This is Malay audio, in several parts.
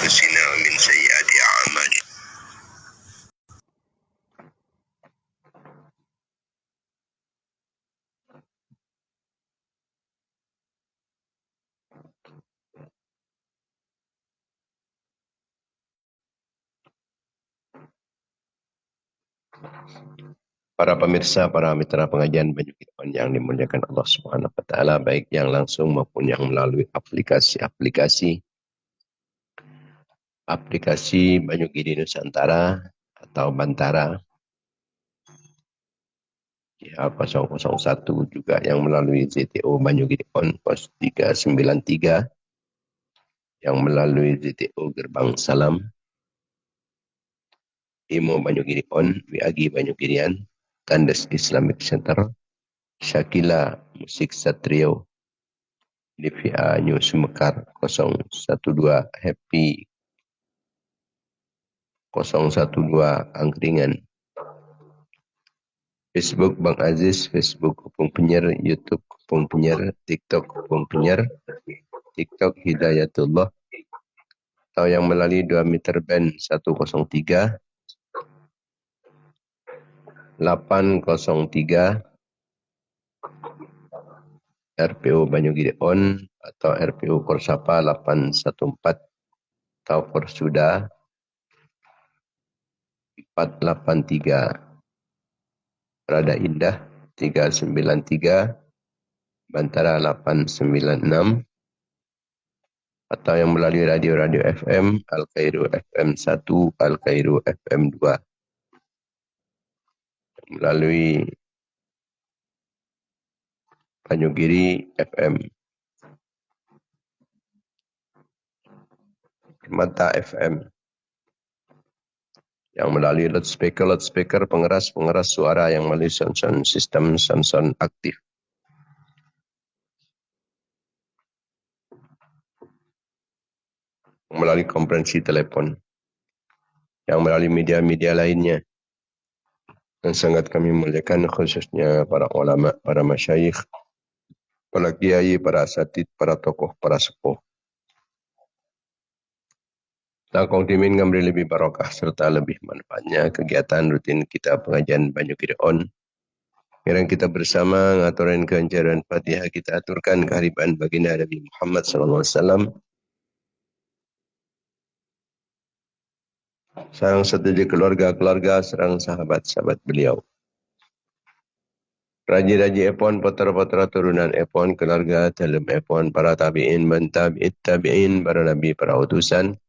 أنفسنا ومن سيئات أعمالنا. Para pemirsa, para mitra pengajian Banyu Kidon yang dimuliakan Allah Subhanahu wa taala, baik yang langsung maupun yang melalui aplikasi Banyu Kidon Nusantara atau Bantara ya 001, juga yang melalui ZTO Banyu Kidon pos 393, yang melalui ZTO Gerbang Salam, Imo Banyu Kidon, WAG Banyu Kidon, Kandes Islamic Center, Syakila Musik Satrio, DVA News Mekar 012, Happy 012 Angkringan, Facebook Bang Aziz, Facebook Kupung Penyer, YouTube Kupung Penyer, TikTok Kupung Penyer, TikTok Hidayatullah, atau yang melalui 2 meter band 103 803 RPU Banyu Kidon atau RPU Korsapa 814 atau Korsuda 483, Rada Indah 393, Bantara 896, atau yang melalui radio-radio FM, Al-Khairu FM 1, Al-Khairu FM 2, melalui Banyugiri FM, Mata FM, yang melalui loudspeaker pengeras suara yang melalui sistem sound aktif, melalui konferensi telepon, yang melalui media-media lainnya yang sangat kami muliakan, khususnya para ulama, para masyayikh, para kiai, para asatid, para tokoh, para sepuh. Takong timin ngamri lebih barokah serta lebih manfaatnya kegiatan rutin kita pengajian Banyu Kidon. Kirang kita bersama ngaturin kehancaran Fatihah, kita aturkan kehariban baginda Nabi Muhammad SAW. Sarang setuju keluarga-keluarga, serang sahabat-sahabat beliau. Raji-raji epon, putra-putra turunan epon, keluarga dalam epon, para tabi'in, tabi'it tabi'in, para nabi, para utusan,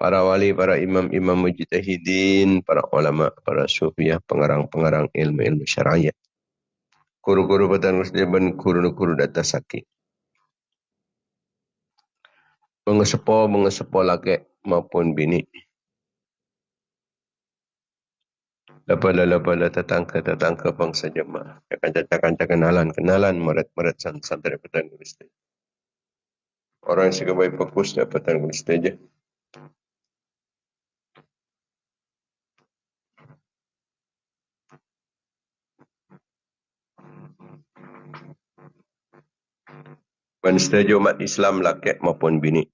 para wali, para imam-imam mujtahidin, para ulama, para sufiah, pengarang-pengarang ilmu-ilmu syariah, guru-guru petang muslimin, guru-guru data sakit, mengesepo laki maupun bini, Lapala tetangga bangsa jemaah, kanca kenalan, murid santri petang muslim. Orang yang suka baik fokus dapatan muslim aja. Dan setuju umat Islam laki maupun bini.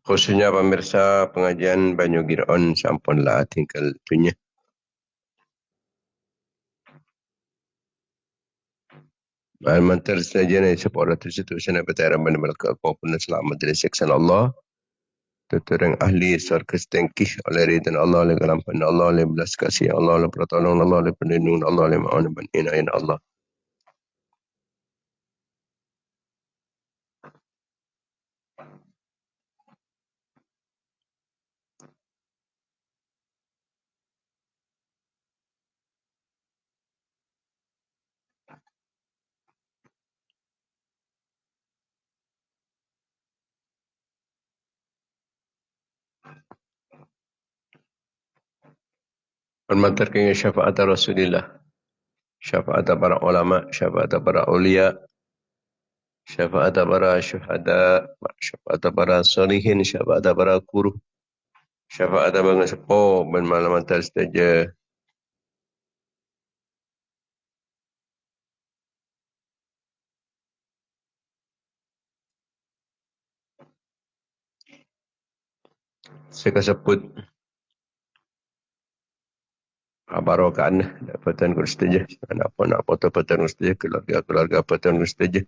Khususnya pemirsa pengajian Banyu Kidon sampunlah tinggal dunia. Mantar saja ni sepuluh tersitu sana bertaram benar kau pun selamat dari seksan Allah. Tuturang ahli surga setengkih oleh ridhan Allah, oleh kelampan Allah, oleh belas kasih Allah, oleh pertolongan Allah, oleh perlindungan Allah, oleh ma'un dan inayin Allah. Mantar kaya syafaat Rasulullah, syafaat para ulama, syafaat para awliya, syafaat para syuhada, syafaat para salihin, syafaat para guru, syafaat para sepuh, dan malam antar saja Sekaseput barokan dapatan kustaja. Anak-anak dapatan kustaja. Keluarga-keluarga dapatan kustaja.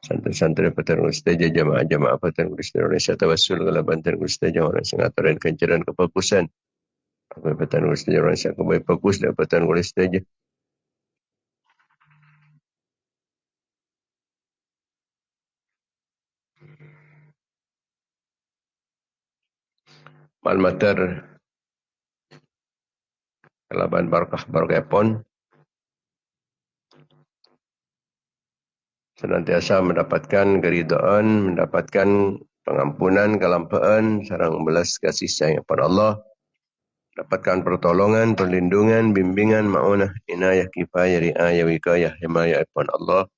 Santri-santri dapatan kustaja. Jamaah-jamaah dapatan kustaja. Indonesia Tawassul ke dapatan kustaja. Orang sengataran kencaran kefokusan. Dapatan kustaja. Orang sengataran fokus dapatan kustaja. Malmater kelaban barakah barakah pon senantiasa mendapatkan keridhaan, mendapatkan pengampunan, kelampaan, sarang belas kasih sayang kepada Allah, dapatkan pertolongan, perlindungan, bimbingan, ma'unah, inayah, kifayah, riayah, wikayah, himayah kepada Allah.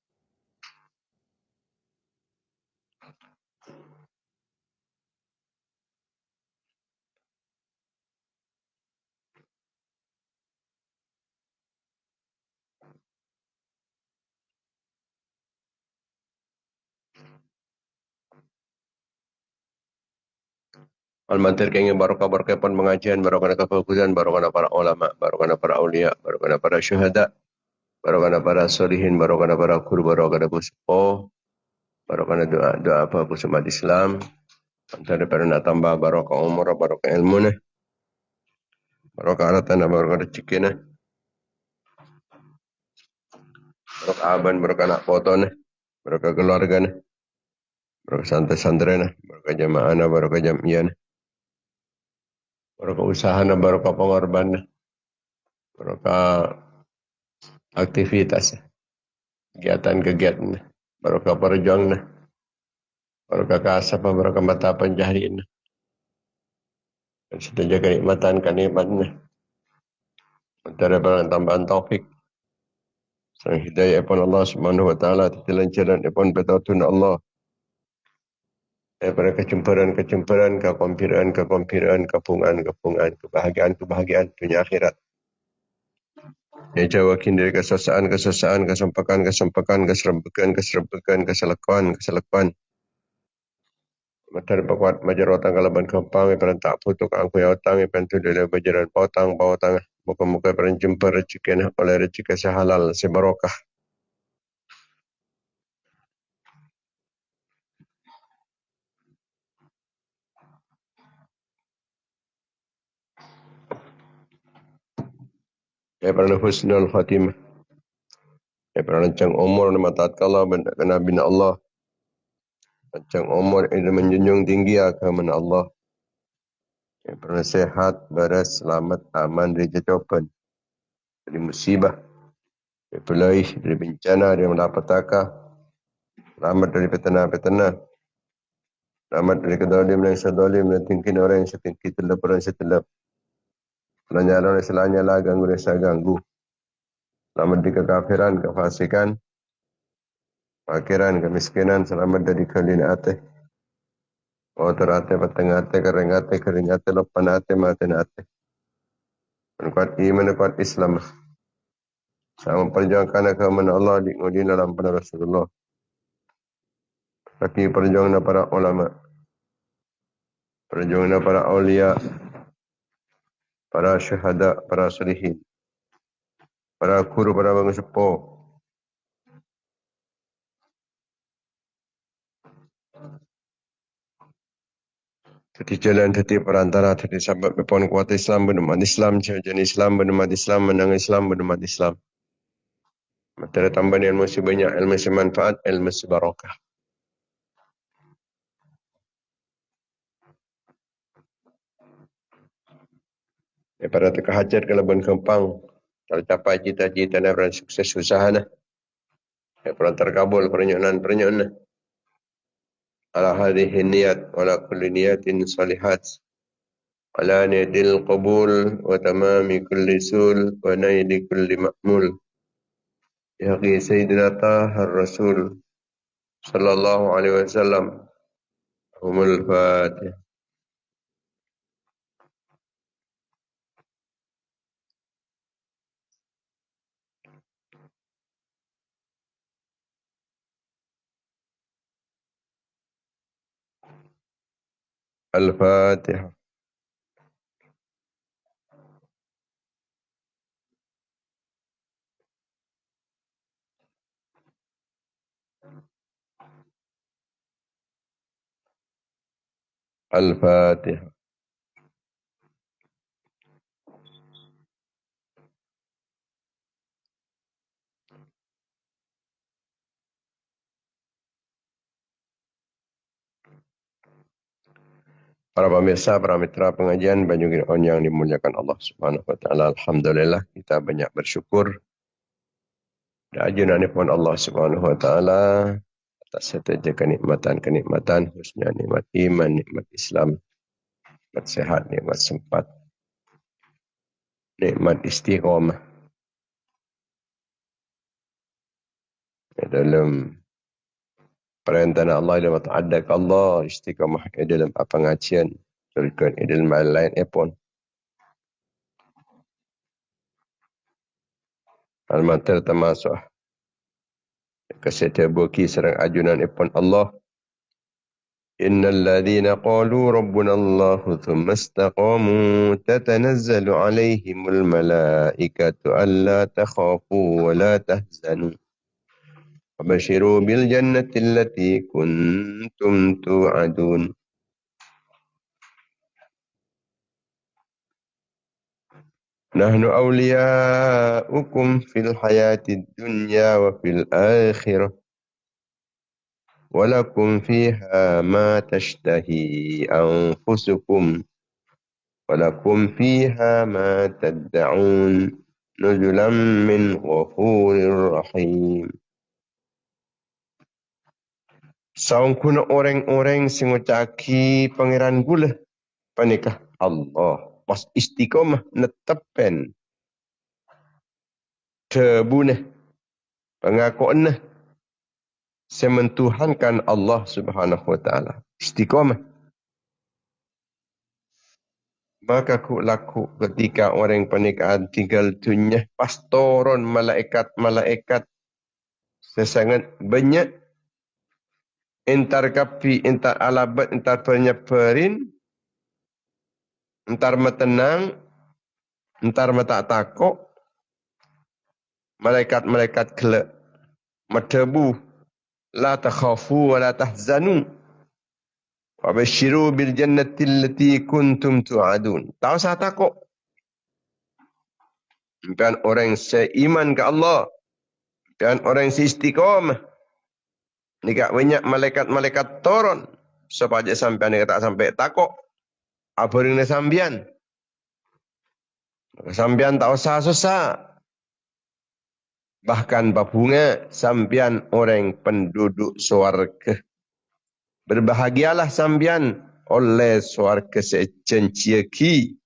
Al-Mantir kenging barakah-barakah pon pengajian, barakah kefokusan, barakah para ulama, barakah para aulia, barakah para syuhada, barakah para solihin, barakah para guru, barakah pusepo, barakah doa-doa apa umat Islam, antara para nak tambah barakah umur, barakah ilmu, barakah haratan, barakah rezeki, barakah aban, barakah anak potong, barakah keluarga, barakah santri-santri, barakah jamaah, barakah jamiah, barakah usaha, barakah pengorban, barakah aktivitas, kegiatan-kegiatan, barakah perjuangan, barakah kasab, barakah mata pencaharian, dan setuju kenikmatan, antara barang tambahan taufik, sang hidayah pun Allah Subhanahu wa taala, titelancaran pun petatun Allah, daripada kecemburuan, kekompiran, kepungan, kebahagiaan dunia akhirat. Ya jauhkan dari kesesaan, kesempakan, keserempukan. Matahari pakuat majar otang kalaban kempang, iparan tak putuk angku ya otang, iparan tu dari bajaran pautang. Muka-muka iparan jumpa rezeki oleh rezeki sehalal, sebarokah. Iparan husnul khatimah. Iparan rancang umur nama tatkala kena bina Allah. Rancang umur itu menjunjung tinggi agama Allah. Iparan sehat, baras, selamat, aman dari jawaban, dari musibah, dari pelai, dari bencana, dari malapetaka, selamat dari petana, selamat dari kedolim dan sedolim, dan tingkin orang yang setinggi telap, orang yang setelap, selanyala dan selanyala, ganggu dan seganggu, selamat dari kekafiran, kefasikan, fakiran, kemiskinan, selamat dari kelinatih, kotor petengate, keringate, lopanate, matenate, kuat iman, kuat Islam, sama memperjuangkan agama Allah di dalam pada Rasulullah. Lagi perjuangan para ulama, perjuangan para aulia, para syuhada, para salihin, para guru, para bangsa sepo. Jadi jalan jadi perantara, jadi sebab berpon kuat Islam, benumat Islam, jajan Islam, benumat Islam, menang Islam, benumat Islam. Materi tambahan ilmu sebanyak, ilmu semanfaat, ilmu sebarokah. Daripada terkehajar ke labuan kempang, tercapai cita-cita dan sukses usaha. Daripada terkabul pernyonan. Ala hadhihi niyat, ala kulli niyatin salihat. Ala niyatil qabul, wa tamami kulli sul, wa naili kulli ma'mul. Yaqi Sayyidina Tahar Rasul sallallahu alaihi wasallam. Humul Fatih. Al-Fatihah. Al-Fatihah. Para pemirsa, para mitra pengajian Banyu On yang dimuliakan Allah Subhanahu wa taala. Alhamdulillah kita banyak bersyukur dan ajunan Allah Subhanahu wa taala atas setiap kenikmatan-kenikmatan, khususnya nikmat iman, nikmat Islam, nikmat sehat, nikmat sempat, nikmat istiqamah dalam perintah Allah dalam ta'addak Allah, istiqamah dalam pengajian, terkait dalam lain pun. Al-Matar termasuk kesetiaan buki serang ajunan pun Allah. Innal ladzina qalu rabbuna Allah thumma istaqamu tatanazzalu alaihimul malaikatu alla takhafu wa la tahzanu wa basyiru bil jannati allati kuntum tu'adun. Nahnu awliya'ukum fil hayatid dunya wa fil akhirah walakum fiha ma tashtahi anfusukum walakum fiha ma tad'un nuzulam min ghafurir rahim. Saung kuna orang-orang sing ngucaki pangeran gula panikah Allah pas istiqomah netepen tebuneh pengakuan sementuhankan Allah Subhanahu wa taala. Istiqamah. Maka ku laku ketika orang pernikahan tinggal dunia pas turun malaikat sesangat banyak entar kapi entar alabat entar penyeperin entar metenang entar mata takok malaikat kelak matebu la takhafu wa la tahzanu wa basyiru bil jannati allati kuntum tu'adun. Tahu saya takut. Dan orang seiman ke Allah. Dan orang seistiqamah. Ni kak banyak malaikat-malaikat turun. Supaya sampean ni tak sampai takut. Apa ring sampean? Sampean tak usah susah. Bahkan babunga sampean orang penduduk swarga. Berbahagialah sambian oleh suarga secenciaki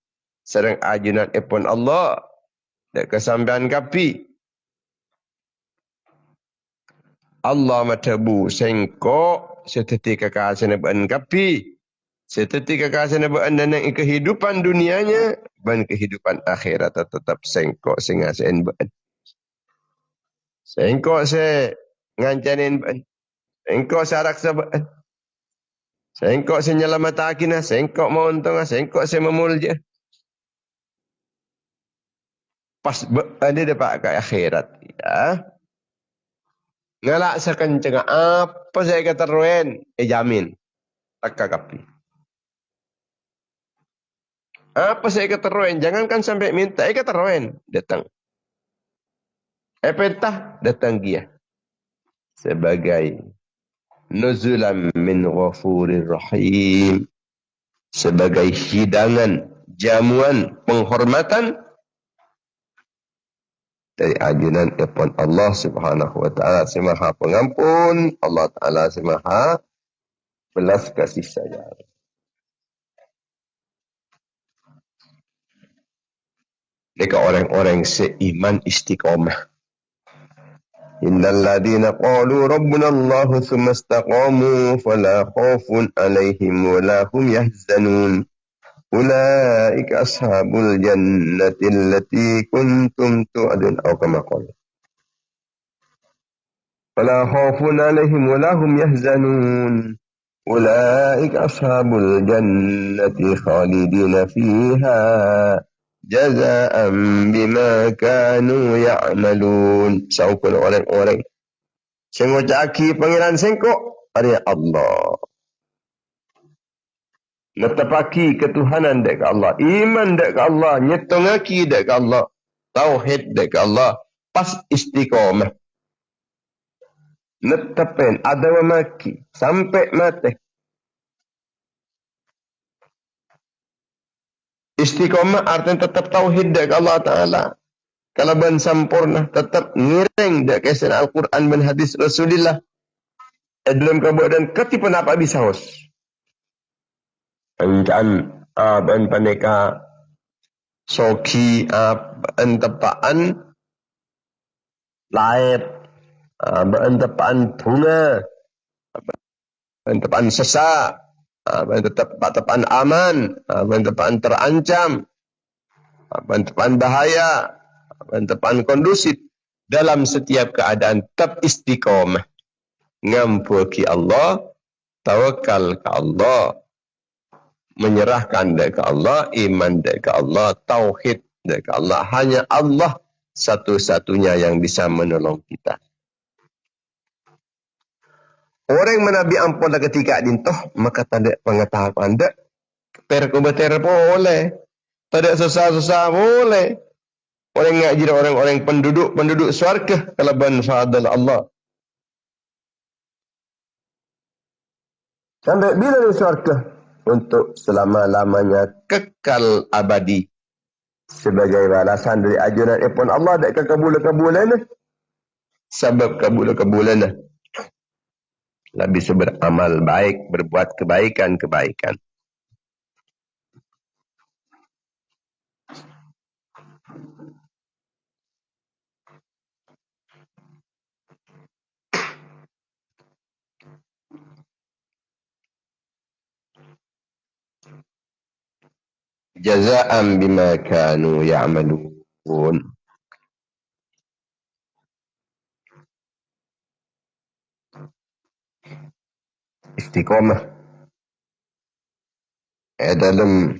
serang ajunan epon Allah dan kesambian kapi. Allah matabu sengko seteti kekasihan ban kapi. Seteti kekasihan ban dan kehidupan dunianya dan kehidupan akhirat tetap sengko singasen ban. Sengko se ngancanin ban. Sengko saraksa ban. Sengkok saya nyelamat akinah, sengkok mau untung, sengkok saya memulja. Pas ada dapat ke akhirat. Ya. Ngalak sekencang apa saya kata ruen, jamin. Tak kapi. Apa saya kata ruen, jangankan sampai minta, kata ruen, datang. Petah, datang dia. Sebagai nuzulam min ghafurir rahim. Sebagai hidangan, jamuan, penghormatan dari ajunan kepada Allah Subhanahu wa taala si Maha Pengampun, Allah taala si Maha belas kasih sayang. Mereka orang-orang seiman istiqamah. Innal ladzina qalu rabbuna Allah tsumma istaqamu fala khaufun 'alaihim wa la hum yahzanun. Ulaika ashabul jannati allati kuntum tu'adun aw kama qala. Fala khaufun 'alaihim wa la hum yahzanun. Ulaika ashabul jannati khalidina fiha jazaan bima kanu ya'malun. Saukul orang-orang sengocaki pangeran sengkok ari Allah. Netepaki ketuhanan dek ke Allah. Iman dek ke Allah. Nyetongaki dek ke Allah. Tauhid dek ke Allah. Pas istiqomah. Netepin. Ada memaki. Sampai mati. Istiqomah artinya tetap tauhid dek ke Allah Ta'ala. Kalau ben sempurna. Tetap ngiring dek kesan Al-Quran dan hadis Rasulullah. Dalam keadaan ketipan apa bisa hos. Ancan. Ben paneka. Soki. Ben tepaan. Laib. Ben tepaan bunga. Ben tepaan sesak. Ben tepaan aman. Ben tepaan terancam. Ben tepaan bahaya. Ben tepaan kondusif. Dalam setiap keadaan tetap istiqomah. Ngampu ke Allah. Tawakal ke Allah. Menyerahkan ke Allah. Iman ke Allah. Tauhid ke Allah. Hanya Allah satu-satunya yang bisa menolong kita. Orang menabi ampun lah ketika dintoh, maka tak ada pengetahuan. Tak perkubater boleh. Tak ada susah-susah boleh. Orang ngaji orang-orang penduduk syurga kalaban fadal Allah. Sampai bila di syurga? Untuk selama-lamanya kekal abadi. Sebagai balasan dari ajuran ipun Allah tak kekabul-kabulan. Sebab kabul-kabulan. Lebih beramal baik, berbuat kebaikan-kebaikan. Jazaan bima kanu ya'malun. Istiqomah. Dalam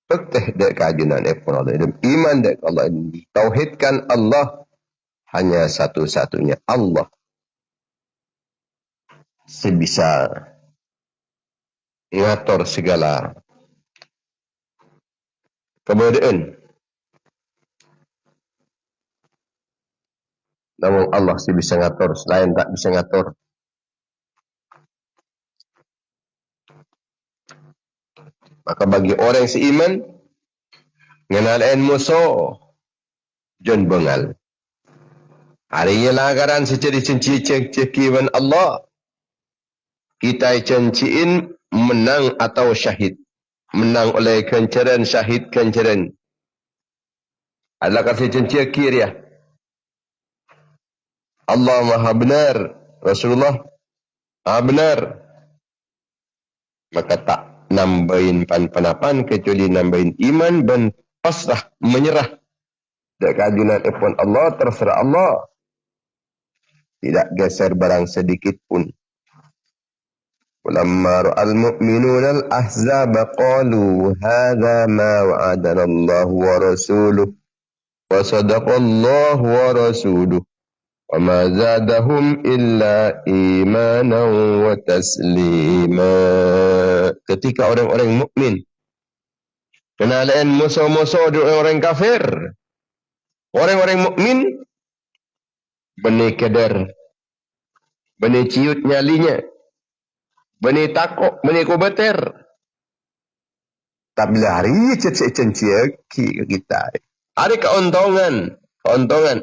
Faktih dek keajunan Allah. Dalam iman dek Allah. Tauhidkan Allah. Hanya satu-satunya Allah. Sebisa ngatur segala kemudian. Namun Allah sebisa ngatur. Selain tak bisa ngatur. Maka bagi orang seiman, ngenalain musuh, John bengal. Harinya lagaran secara cencian Allah. Kita cenciin menang atau syahid. Menang oleh kencaran, syahid kencaran. Adalah kasih cencian kiri ya. Allah maha benar. Rasulullah maha benar. Maka tak nambahin pan-panapan kecuali nambahin iman dan pasrah menyerah. Tidak keajunan ipun Allah, terserah Allah. Tidak geser barang sedikit pun. Walamma ra'al mu'minuna al-ahzaba qalu hadha ma wa'adana Allah wa rasuluh wa sadaqa Allah wa rasuluh wa ma zadahum illa imanan wa taslima. Ketika orang-orang mukmin kenalain musuh-musuh orang-orang kafir, orang-orang mukmin benih kedar, benih ciut nyalinya, benih takut, benih kubater. Tak bila hari cenciaki kita. Ada keuntungan.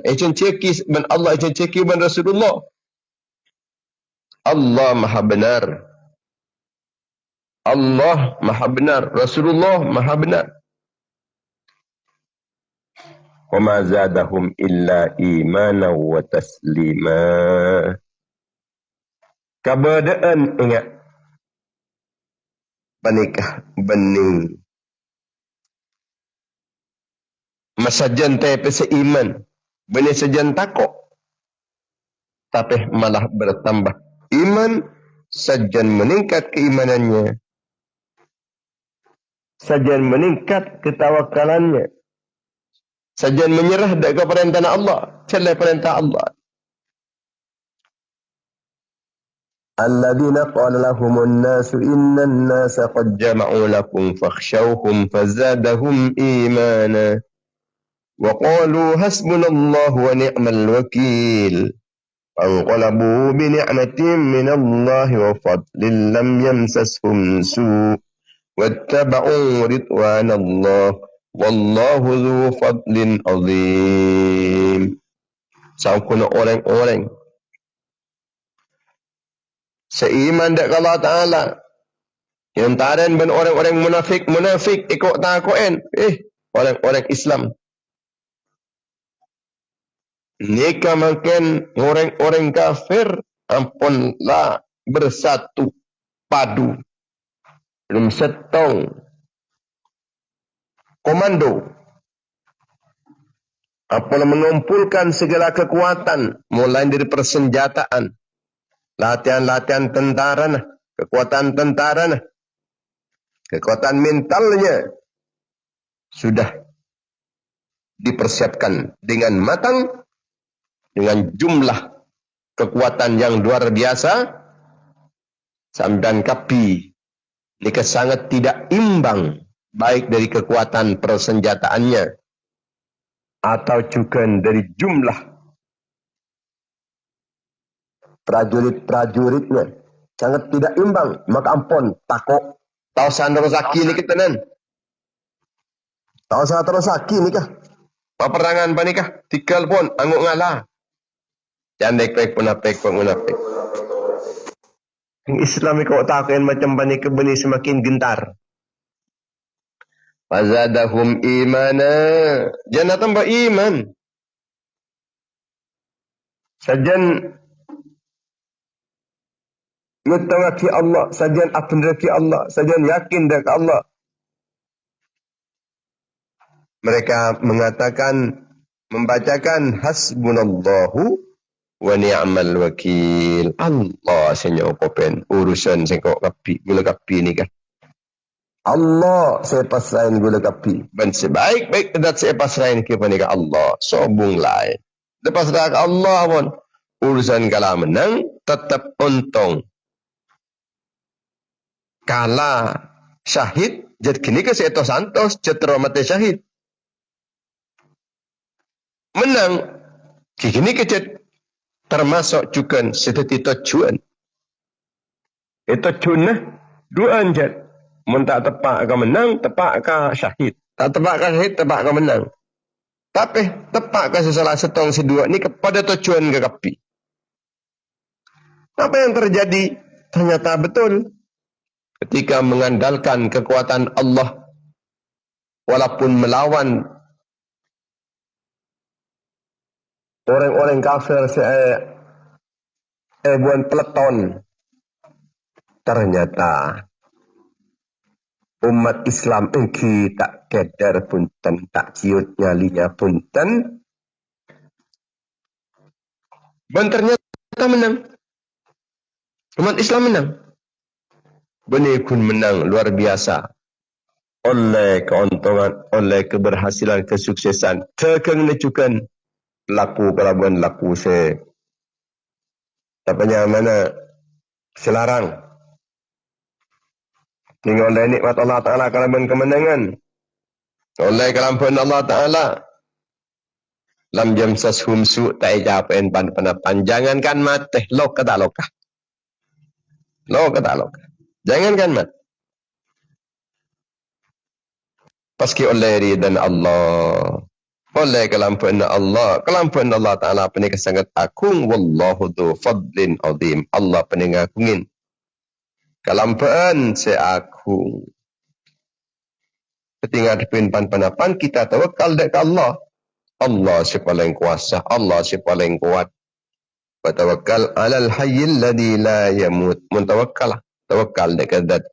Cenciaki ben Allah, cenciaki ben Rasulullah. Allah maha benar. Allah maha benar. Rasulullah maha benar. Wa ma zadahum illa imanan wa taslima. Keberadaan ingat. Benikah bening. Masajan tapi seiman. Benih sajan takut. Tapi malah bertambah. Iman sajan meningkat keimanannya. Sajan meningkat ketawakalannya. Sajan menyerah dari perintah Allah. Selain perintah Allah. Alladzina qala lahumun nasu innan nasa qad jama'u lakum fakhshawhum fazadahum imana wa qalu hasbunallahu wa ni'mal wakil. Anqalabu bi ni'matin minallahi wa fadlin lam yamsashum su' wattaba'u ridwanallah wallahu dzu fadlin azim. Sangkuna orang-orang seiman dengan Allah Ta'ala. Yang taran ben orang-orang munafik ikut takuin. Orang-orang Islam. Nika makin orang-orang kafir ampunlah bersatu padu. Belum setong komando. Apalah mengumpulkan segala kekuatan mulai dari persenjataan, latihan-latihan tentara, kekuatan tentara, kekuatan mentalnya sudah dipersiapkan dengan matang, dengan jumlah kekuatan yang luar biasa. Samdan kapi ini sangat tidak imbang, baik dari kekuatan persenjataannya atau juga dari jumlah prajurit-prajuritnya, sangat tidak imbang. Maka ampun takok tahu sandrosaki ni kita nan tahu sandrosaki ni kah peperangan pa ni kah tikal pun anguk ngalah jandek pek punapek pengunapek. Islam ni kau takuin macam bani kebeni semakin gentar. Fazadahum imana. Jangan tambah iman. Sajan mutawakki Allah. Sajan apendaki Allah. Sajan yakin dengan Allah. Mereka mengatakan, membacakan hasbunallahu wa ni'mal wakil. Allah senyok kopen. Urusan sengkok kapi. Gula kapi ni kah. Allah saya pasrahin gula kapi. Dan sebaik-baik kedat saya pasrahin kepada Allah. Sobung lain. Lepas dah Allah pun. Urusan kalah menang. Tetap untung. Kalah syahid. Jadi kini ke Seto Santos. Cetera mati syahid. Menang. Kini ke termasuk juga seperti tujuan. Itu tujuan. Dua anjat. Mun tak tepak akan menang, tepak akan syahid. Tak tepak akan syahid, tepak akan menang. Tapi tepak akan sesalah setong sedua ni kepada tujuan ke kapi. Apa yang terjadi? Ternyata betul. Ketika mengandalkan kekuatan Allah, walaupun melawan orang-orang kafir buan peleton, ternyata umat Islam engki tak kedar punten, tak ciut nyalinya punten. Dan ternyata menang. Umat Islam menang. Benih pun menang luar biasa. Oleh keuntungan, oleh keberhasilan, kesuksesan. Tekeng necukan laku kelabuan laku tapanya mana selarang. Hingga oleh nikmat Allah Ta'ala kalaban kemenangan. Oleh kelampuan Allah Ta'ala. Lam jamsashum su' ta'ijapain pan-panapan. Jangankan mati. Lo kata lokah. Lo kata lokah. Jangankan mati. Paski oleh ridan Allah. Oleh kelampuan Allah. Kelampuan Allah Ta'ala penikah sangat akung. Wallahu dhu fadlin azim. Allah penikah akungin. Kelampaan seaku. Ketika hadapin pan-panapan, kita tawakal dekat Allah. Allah si paling kuasa. Allah si paling kuat. Watawakal alal hayyil ladhi la yamut. Muntawakal. Tawakal dekat dat.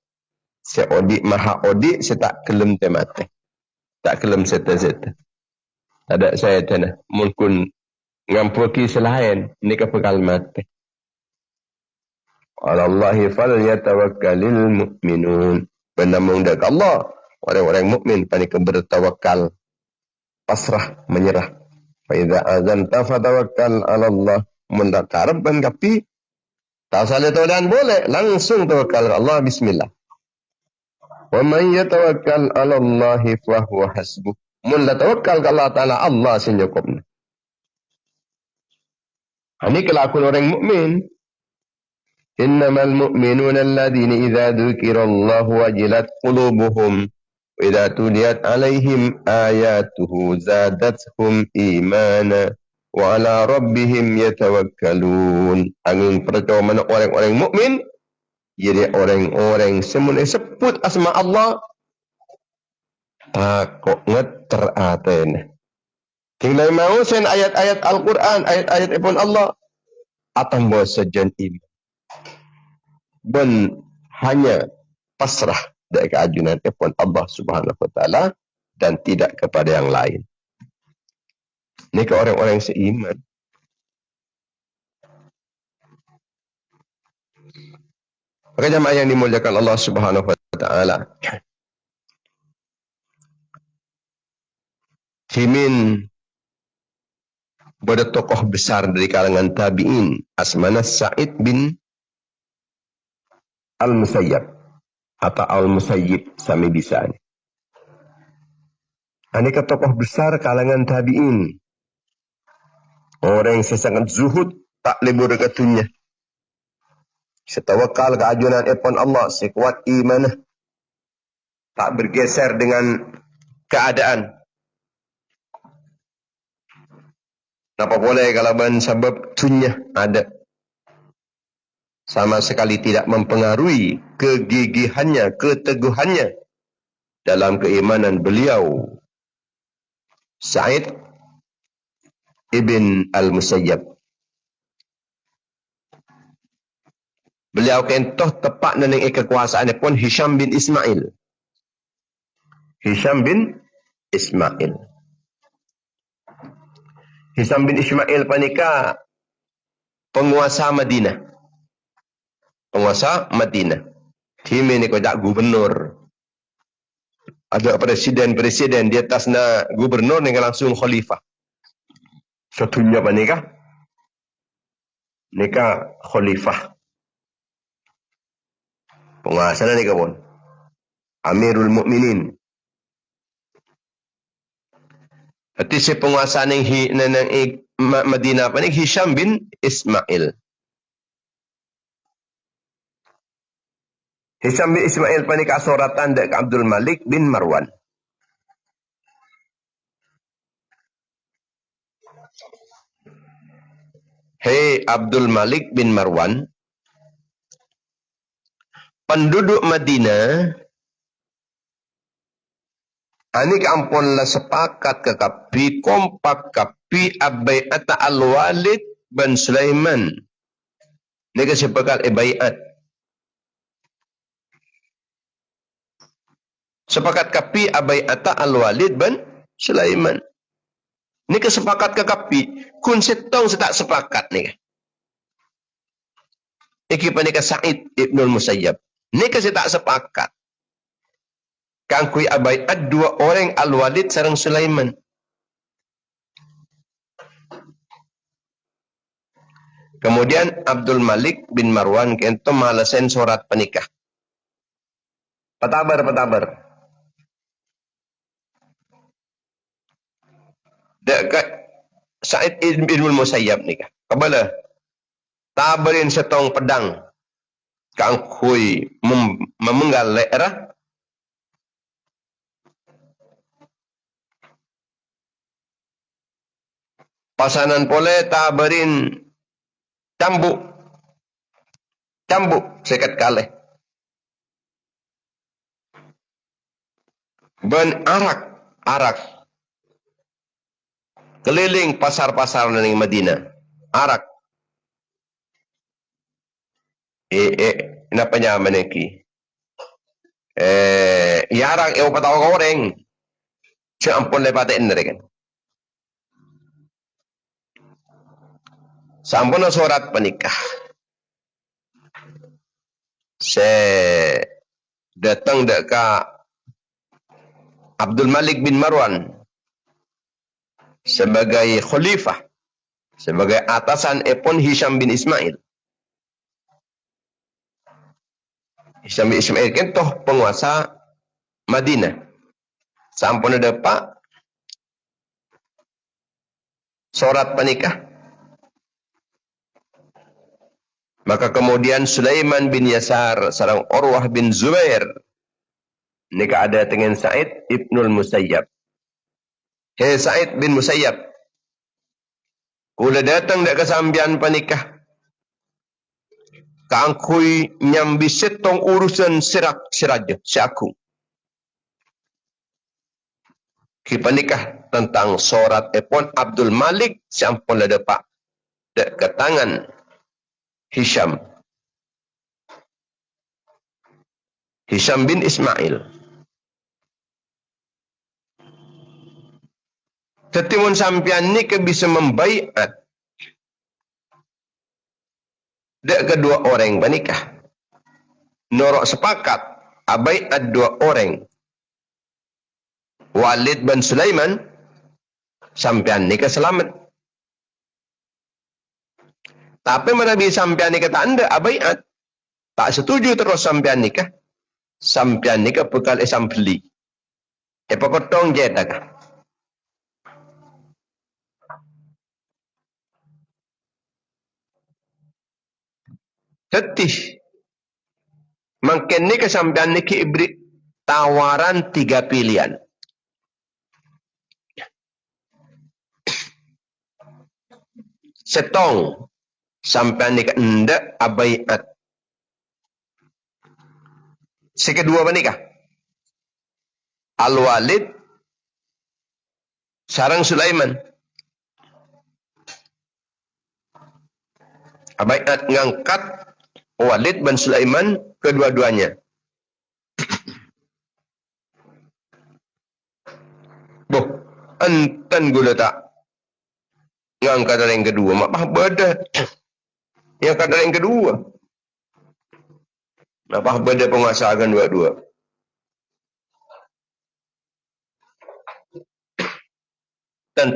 Si odik maha odik, si tak kelem temate. Tak kelem seta-seta. Ada saya tanah. Mungkin ngampuki selain. Ini kepekal mati. Allahi fal yatawakkalil mu'minun. Bernamung dekat Allah. Orang-orang mukmin panik bertawakal. Pasrah, menyerah. Fa idza azanta fatawakkal 'ala Allah. Mun tak karep ban kapi Tak salah taulan boleh. Langsung tawakal Allah. Bismillah. Wa man yatawakkal 'ala Allah fa huwa hasbuh. Mun la tawakkal ke Allah Taala, Allah senyukupna. Ini kelakuan orang mukmin. Innamal mu'minuna alladhina idza dzukirallahu wajilat qulubuhum wa idza tuliyat 'alaihim ayatuhu zadatuhum imana wa 'ala rabbihim yatawakkalun. Angin pertama orang-orang mukmin jadi orang-orang semula sebut asma Allah takut ngeteraten. Tinggal mau sen ayat-ayat Al-Quran, ayat-ayat ibn Allah atam bosajan iman. Ben hanya pasrah dari keajunan ibn Allah Subhanahu wa taala dan tidak kepada yang lain. Ini ke orang-orang seiman. Maka jemaah yang dimuliakan Allah Subhanahu wa taala. Himin pada tokoh besar dari kalangan tabi'in asmana Sa'id bin Al-Musayyab atau Al-Musayyib sami bisa ni. Aneka tokoh besar kalangan tabi'in. Orang yang sangat zuhud tak lebur dekat dunia. Setawakal keajunan epon Allah, sekuat imanah. Tak bergeser dengan keadaan. Apa boleh kalau ban sebab dunia ada. Sama sekali tidak mempengaruhi kegigihannya, keteguhannya dalam keimanan beliau. Sa'id ibn Al-Musayyab. Beliau kentoh tepat dengan kekuasaan pun Hisham bin Ismail. Hisham bin Ismail. Hisham bin Ismail panika penguasa Madinah. Penguasa Madinah. Tim ini kojak gubernur. Ada presiden-presiden di atasnya gubernur yang langsung khalifah. Satunya panika. Nika khalifah. Penguasa ni pun. Amirul Mukminin. Berarti si penguasa nang Madinah apa ni Hisham bin Ismail. Hisham bin Ismail panik asoratan dek Abdul Malik bin Marwan. Hei Abdul Malik bin Marwan, penduduk Madinah ani ampun la sepakat ke kapi kompak kapi abaiat al-Walid bin Sulaiman. Nika sepakat baiat. Sepakat kapi abaiat al-Walid bin Sulaiman. Nika sepakat ke kapi kun setong setak sepakat nika. Iki panika Sa'id ibn Musayyab. Nika setak sepakat. Kang kui abaiat dua orang Al-Walid sareng Sulaiman. Kemudian Abdul Malik bin Marwan kento malasen surat penikah. Petabar. Dekat Sa'id ibn Musayyab nikah. Kabala tabarin setong pedang. Kang kui memenggal daerah. Pasanan pole tabarin cambuk sekat kaleh. Ben arak keliling pasar-pasar di Madinah. Arak. Kenapa nyaman iki? Yarang patawag goreng. Siya ampun lepatin na rin. Sampun na surat panikah. Datang ka Abdul Malik bin Marwan sebagai khalifah, sebagai atasan epon Hisham bin Ismail. Hisham bin Ismail kan toh penguasa Madinah. Sampun ada pak surat penikah. Maka kemudian Sulaiman bin Yasar sareng Urwah bin Zubair nikah ada dengan Sa'id ibnul Musayyab. Hei Sa'id bin Musayyab, kula datang dak kesambian penikah. Kaangkui nyambi setong urusan siraja si aku. Ki penikah tentang sorat epon Abdul Malik sampun lada pak dak ke tangan Hisham bin Ismail. Tetimun sampian ni ke bisa membaiat dak kedua orang menikah. Norok sepakat abaiat dua orang. Walid bin Sulaiman sampian ni ke selamat. Tapi menabi sampian ni kata anda abaiat. Tak setuju terus sampian nikah. Sampian nikah bekal isam beli. Apa potong jedak. Tetih. Makin nikah sampian nikah ibri tawaran 3 pilihan. Setong sampai nikah ndak abaiat. Si kedua menikah Al-Walid sarang Sulaiman. Abaiat ngangkat Walid bin Sulaiman kedua-duanya. Boh, enten gula tak ngangkat yang kedua, mak beda. Yang kata yang kedua, apa beda penguasa akan dua-dua. Ten,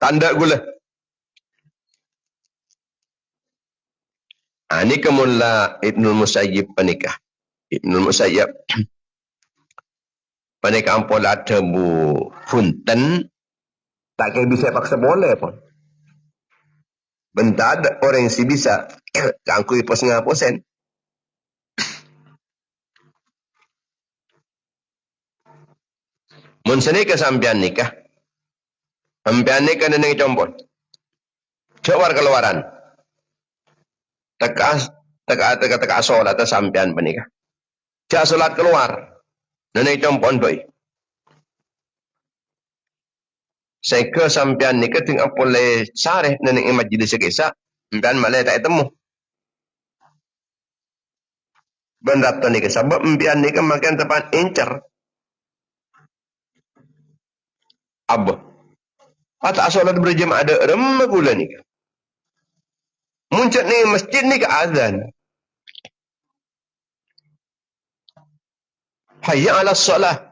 tanda gula. Ini kemulah Ibnul Musayyib penikah. Ibnul Musayyib penikah ampun ada bu punten. Tak kaya bisa paksa boleh pun. Bentar ada orang yang si bisa. Kangkui pos 5%. Mun seni kesampian nikah. Sampian nikah neneng compon. Cewar keluaran. Teka solat sampian penikah. Cak solat keluar. Neneng compon boy. Saya ke sampian ni ke tinggal boleh sareh nenek majlis sekesa sampian malah tak temu. Bendat tu ni ke sebab sampian ni ke makan tempat incer. Abah. Patah solat berjemaah ada remah gula ni ke. Muncul ni masjid ni ke azan. Hayya ala solat.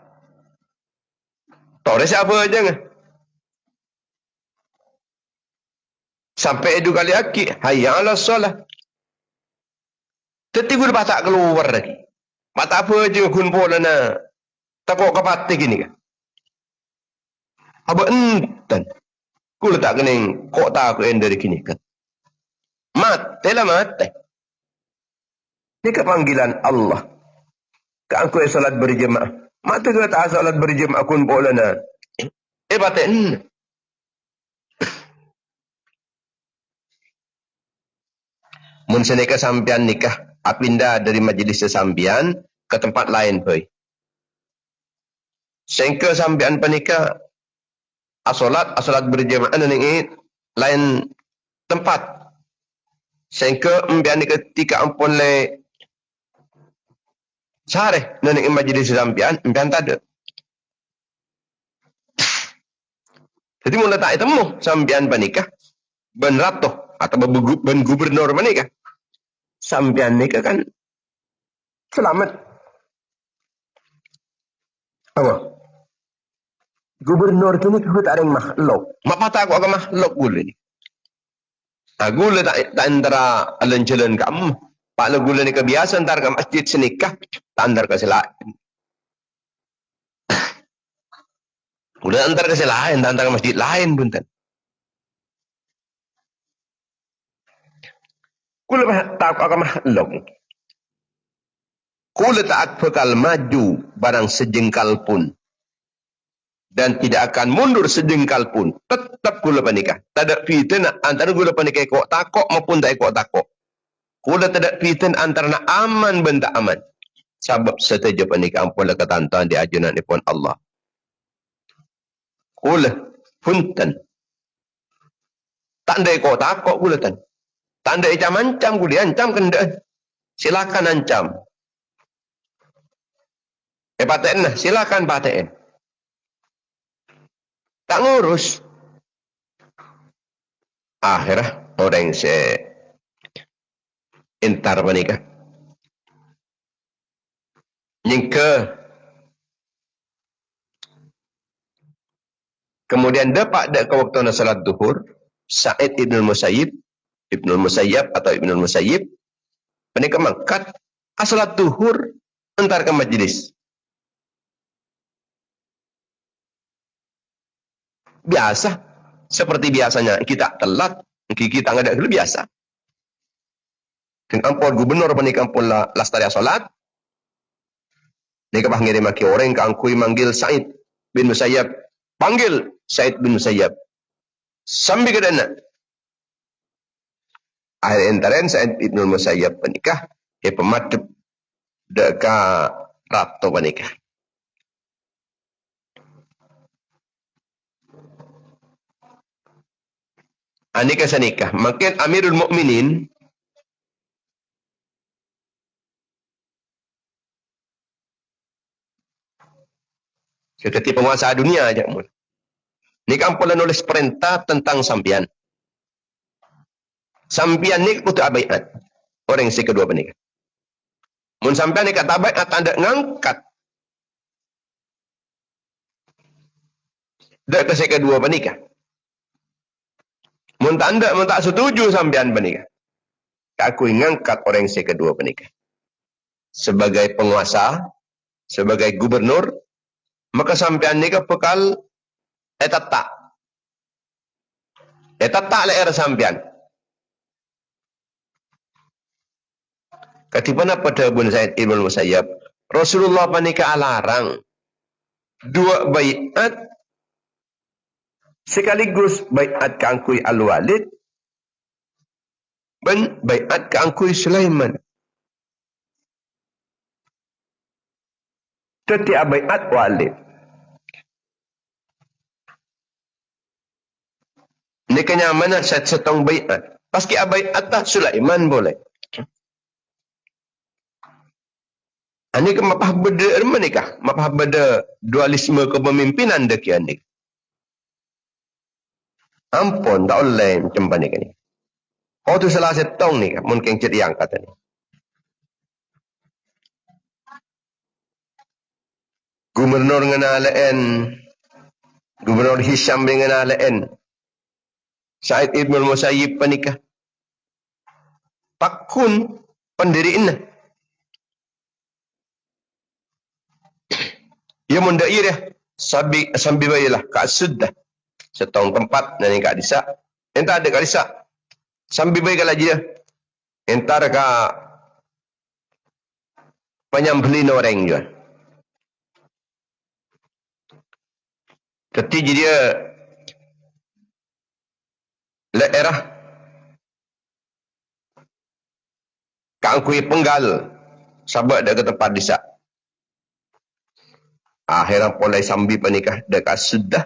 Tahu dah siapa aja ni. Sampai 2 kali aki. Hayya ala solat. Tetapi gula tak keluar lagi. Patah apa aja kun pola na. Takut kepati gini kan. Apa enten. Gula tak kening. Kok tak aku yang dari kini kan. Mati lah mati. Ini kepanggilan Allah. Aku salat berjemaah. Mati juga tak salat berjemaah kun pola na. Batin. Mun seneka sampian nikah, apindah dari majlis sampian ke tempat lain boy. Sengke sampian penikah, asolat berjemaah nengi lain tempat. Sengke ambian ketika ampun le sare nengi majlis sampian, ambian tak ada. Jadi mula tak temu sampian penikah, ben ratuh atau ben gubernur menikah. Sampian nikah kan selamat. Apa? Gubernur kini kau tak ada makhluk. Mak patah aku agak makhluk gula ni. Gula tak antara alan jalan kamu. Pak lu gula ni kebiasa antar ke masjid senikah, tak antar ke selain. Gula antar ke selain, tak antar ke masjid lain pun tak. Kula tak akan makhluk. Kula tak bakal maju barang sejengkal pun. Dan tidak akan mundur sejengkal pun. Tetap kula panikah. Tak ada fitnah antara kula panikah kok takok maupun tak kok takok. Kula tak ada fitnah antara nak aman dan tak aman. Sebab setuju panikah ampun ketantuan di ajunan pun Allah. Kula punten. Tak ada kok takok kula tan. Tak ada ancam kula ancam kena. Silakan ancam. Paten lah, silakan paten. Tak ngurus. Akhirnya orang entar panikah. Nyingke. Kemudian dapat ke waktu salat duhur, Sa'id ibn Musayyib atau Ibn Musayyib, panikah mangkat, salat duhur, entar ke majlis. Biasa. Seperti biasanya kita telat, kita nggak ada biasa. Dengan ampun gubernur panikah ampun lastari salat. Ni kapah ngirim maki orang kangkui manggil Sa'id bin Musayyab. Panggil Sa'id bin Musayyab. Sambil ke dana. Akhir entaren Sa'id bin Musayyab panikah. Pematip deka rato panikah. Anika sanikah. Makin Amirul Mukminin seperti penguasa dunia aja. Ni kampung nulis perintah tentang sampian. Sampian ni kutu abaiat. Orang si kedua penikah. Mun sampian ni kata abaiat anda ngangkat. Dak ke si kedua penikah. Mun tak setuju sampian penikah. Aku ngangkat orang si kedua penikah. Sebagai penguasa, sebagai gubernur, maka sampian ni ke bekal tak leer sampian. Katipana pada Ibn Sa'id Ibn Musayyab, Rasulullah panika alarang dua baiat sekaligus baiat keangkui Al-Walid dan baiat keangkui Sulaiman. Setiap baiat Walid. Ini kenyamanan setong baiat. Paski baiat tak Sulaiman boleh. Ini ke mapah beda menikah, mapah beda dualisme kepemimpinan dekian ni. Ampun tak oleh macam ni kan. Oh tu salah setong ni kan, mungkin ceriang kata ni. Gubernur ngenalain, Gubernur Hisham ngenalain, Sa'id ibn Musayyib panikah. Pakun pendiriin. Ia munda ia sambil bayilah kat sudah setong tempat dan kat disa. Entar ada kat disa. Sambil bayi lagi dia. Entar ka penyambelin orang juga. Ketika dia daerah kangkui penggal sahabat dia ke tempat disa. Akhirnya mulai sambil panikah dekat sudah.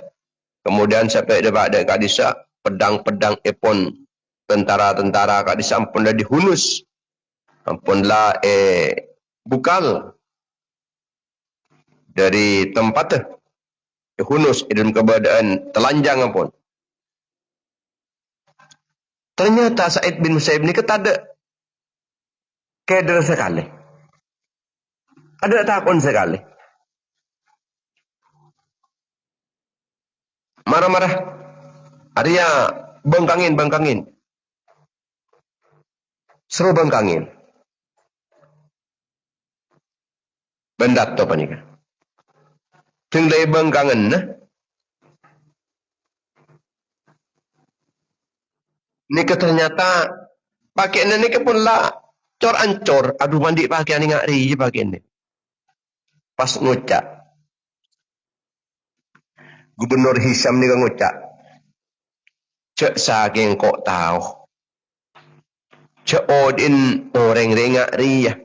Kemudian sampai dekat disa, pedang-pedang epon tentara-tentara kat disa ampun dah dihunus. Ampunlah bukal dari tempat tu. Dihunus dalam keadaan telanjang ampun. Ternyata Sa'id bin Musayyib ni tak ada keder sekali. Ada takun sekali. Marah-marah. Arya bengkangin. Seru bengkangin. Bendat to panika. Ting lebeng kangen nah. Nika ternyata pakai ini pun lah cor ancor. Aduh mandi pakai ni ngari je pakai ini. Pas ngucap. Gubernur Hisam ni kan ngucap. Cek saking kok tahu. Cek odin orang rengak ria.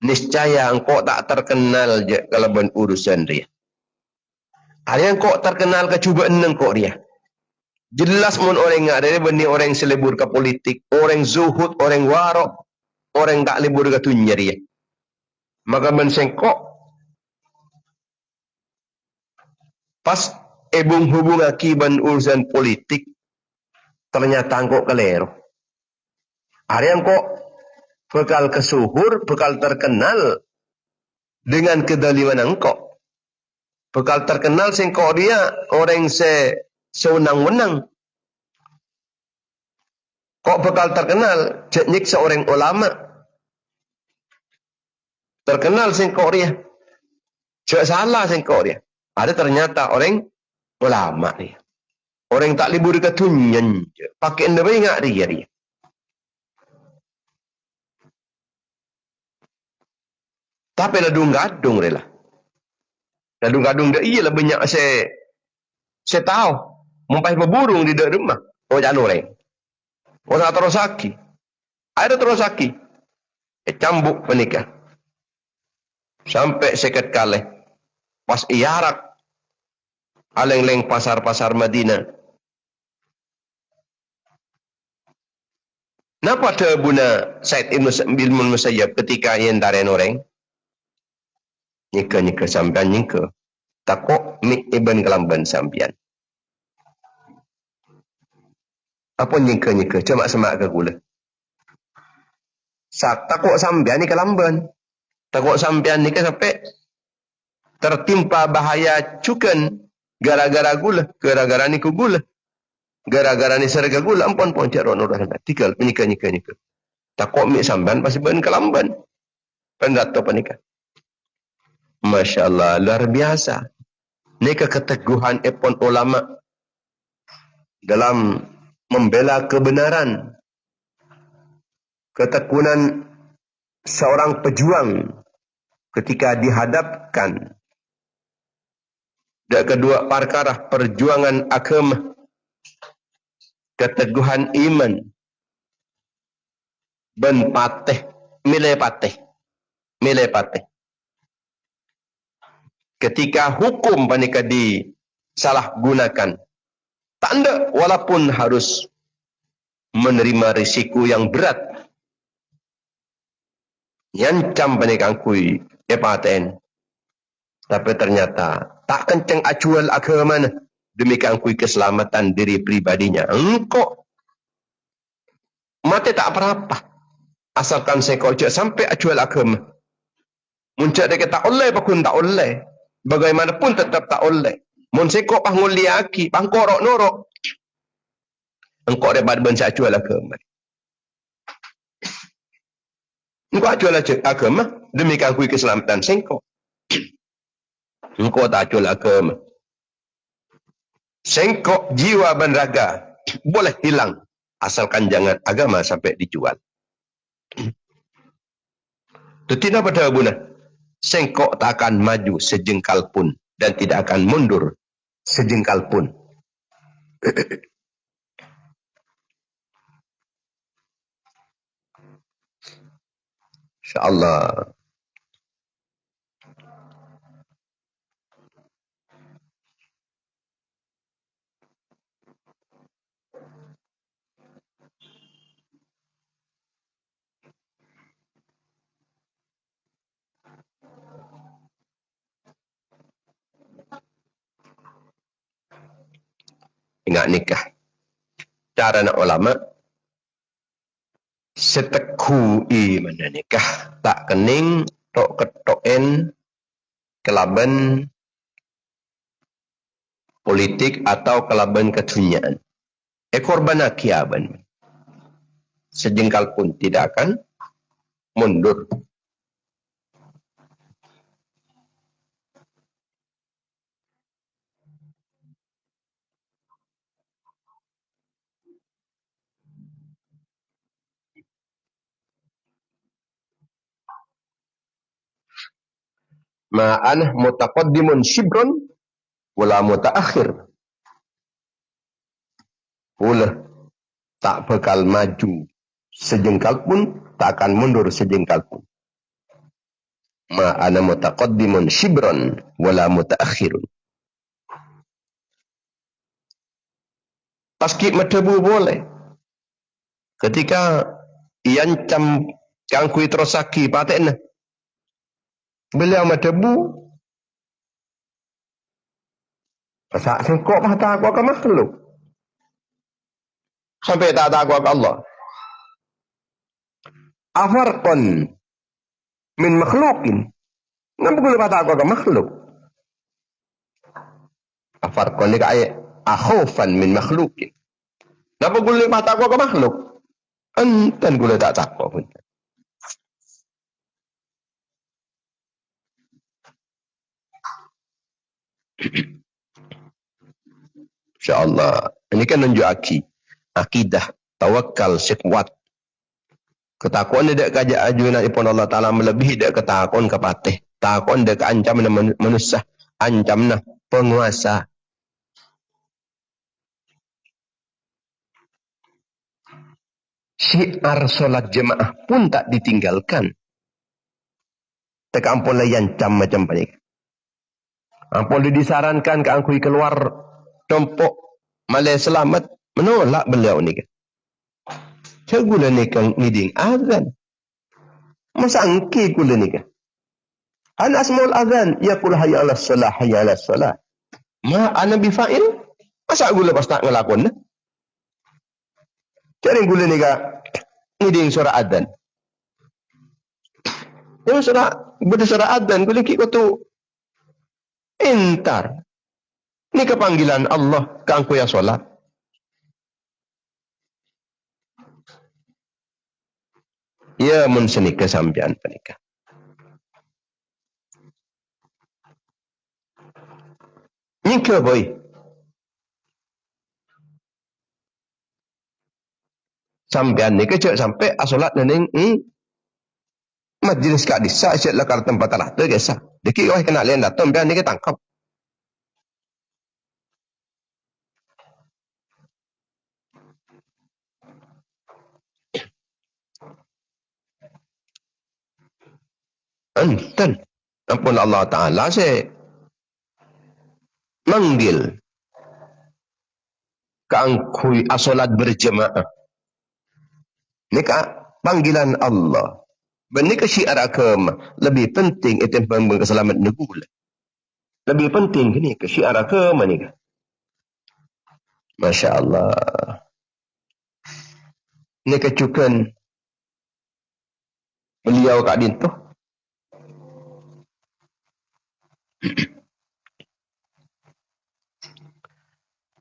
Niscaya engkau tak terkenal je kalau urusan ria. Ada yang kok terkenal kecubaan engkau ria. Jelas mun orang ngak ria benih orang selebur ke politik. Orang zuhud, orang warok. Orang tak lebur ke dunia ria. Maka mensengkok. Pas ebung hubung akibat urusan politik. Ternyata engkau kelero. Ada yang kok bekal kesuhur, bekal terkenal dengan kedaliman engkau. Bekal terkenal sengkok dia orang sewenang-wenang. Kok bekal terkenal ceknik seorang ulama. Terkenal sengkok dia. Cek salah sengkok dia. Ada ternyata orang ulama dia. Orang tak libur ke tunyan. Pakai ndebe ngak dia. Tapi ladung-gadung rela. Ladung-gadung dia iya lah banyak saya tahu. Mumpai berburung di dalam rumah. Oh jangan orang. Oh tak terus saki. Ada terus saki. Cambuk penikah. Sampai seket kali. Pas iarak. Aleng-leng pasar-pasar Madinah. Napa ada buna Said Ibn Musayyab ketika yang daren orang? Nyika sampian nyika. Takok mi Ibn Kelamban sampian. Apa nyika? Cuma semak ke gula. Takok sampian ni Kelamban. Takok sampian ni ke sampai tertimpa bahaya cukan gara-gara gula. Gara-gara ni ku gula. Gara-gara ni serga gula. Ampun cak rono dah sampai. Tinggal nyika. Takok mi sampian pasti Ibn Kelamban. Pendat tu penikah. Masya Allah, luar biasa. Ini keteguhan epon ulama dalam membela kebenaran. Ketekunan seorang pejuang ketika dihadapkan dan kedua perkara perjuangan agama, keteguhan iman, ben patih, milih patih. Ketika hukum panika disalahgunakan, tanda walaupun harus menerima risiko yang berat, nyancam panika angkui epaten, tapi ternyata tak kenceng acual agama demi angkui keselamatan diri pribadinya. Engkau mati tak apa-apa, asalkan sekojak sampai acual agama. Muncak dia tak oleh, pakun tak oleh. Bagaimanapun tetap tak oleh. Mun sekok pangul liaki, pangkorok norok. Engkau dapat bensa acual agama. Engkau acual agama demi kangkui keselamatan sengkok. Engkau tak acual agama. Sengkok jiwa dan raga boleh hilang asalkan jangan agama sampai dijual. Itu tidak pada guna. Sengkok tak akan maju sejengkal pun dan tidak akan mundur sejengkal pun. InsyaAllah. Ingat nikah. Cara nak ulama seteku mana nikah tak kening tok ketoken kelaban politik atau kelaban kedunyaan. Korban akiaban. Sejengkal pun tidak akan mundur. Ma'anah mutaqaddimun shibron wala mutaakhir. Ulah tak bakal maju sejengkal pun, tak akan mundur sejengkal pun. Ma'ana mutaqaddimun shibron wala mutaakhirun. Paski matebu boleh. Ketika iancam kangkui terosaki paten, beliau matebu pasak sengkok mata aku akan makhluk. Sampai tak aku akan Allah. Afarqan min makhlukin. Ngapa boleh mata aku akan makhluk? Afarqan ni kaya akhufan min makhlukin. Ngapa boleh mata aku akan makhluk? Antan gula tak takut pun. InsyaAllah. Ini kan nunjuk akidah, tawakal, sekuat. Ketakuan dia dek kajak ajunan ipun Allah Ta'ala melebihi dek ketakuan kepatih. Takuan dek ancam manusia. Ancam nah penguasa. Syiar solat jemaah pun tak ditinggalkan. Tak ampun layan cam macam ni. Ampun disarankan ke angkui keluar tompok malai selamat. Menolak beliau ni. Segula ni kan ngiding azan. Masa angki gula ni kan. Ana asmaul azan. Yaqul hayya ala salah, hayya ala salah. Ma ana bifa'il. Masa gula pas tak ngelakon. Cari gula ni kan. Ngiding surah azan. Yang surah azan. Gula ki tu entar. Ni kepanggilan Allah. Kangku ya solat. Ya mun seni kesampian penikah. Nyingke boy. Sampian ni kecek sampai asolat nening majlis kak disa asyik lekar tempat lah tu kisah. Deki kau kena lain datang biar ni kita tangkap. Enten. Ampun Allah Ta'ala saya manggil keangkui asolat berjemaah. Ini panggilan Allah. Benih ke syiar agama. Lebih penting itu yang keselamat negul. Lebih penting ini ke syiar agama ni. Masya Allah. Ini kecukan beliau kat dintu.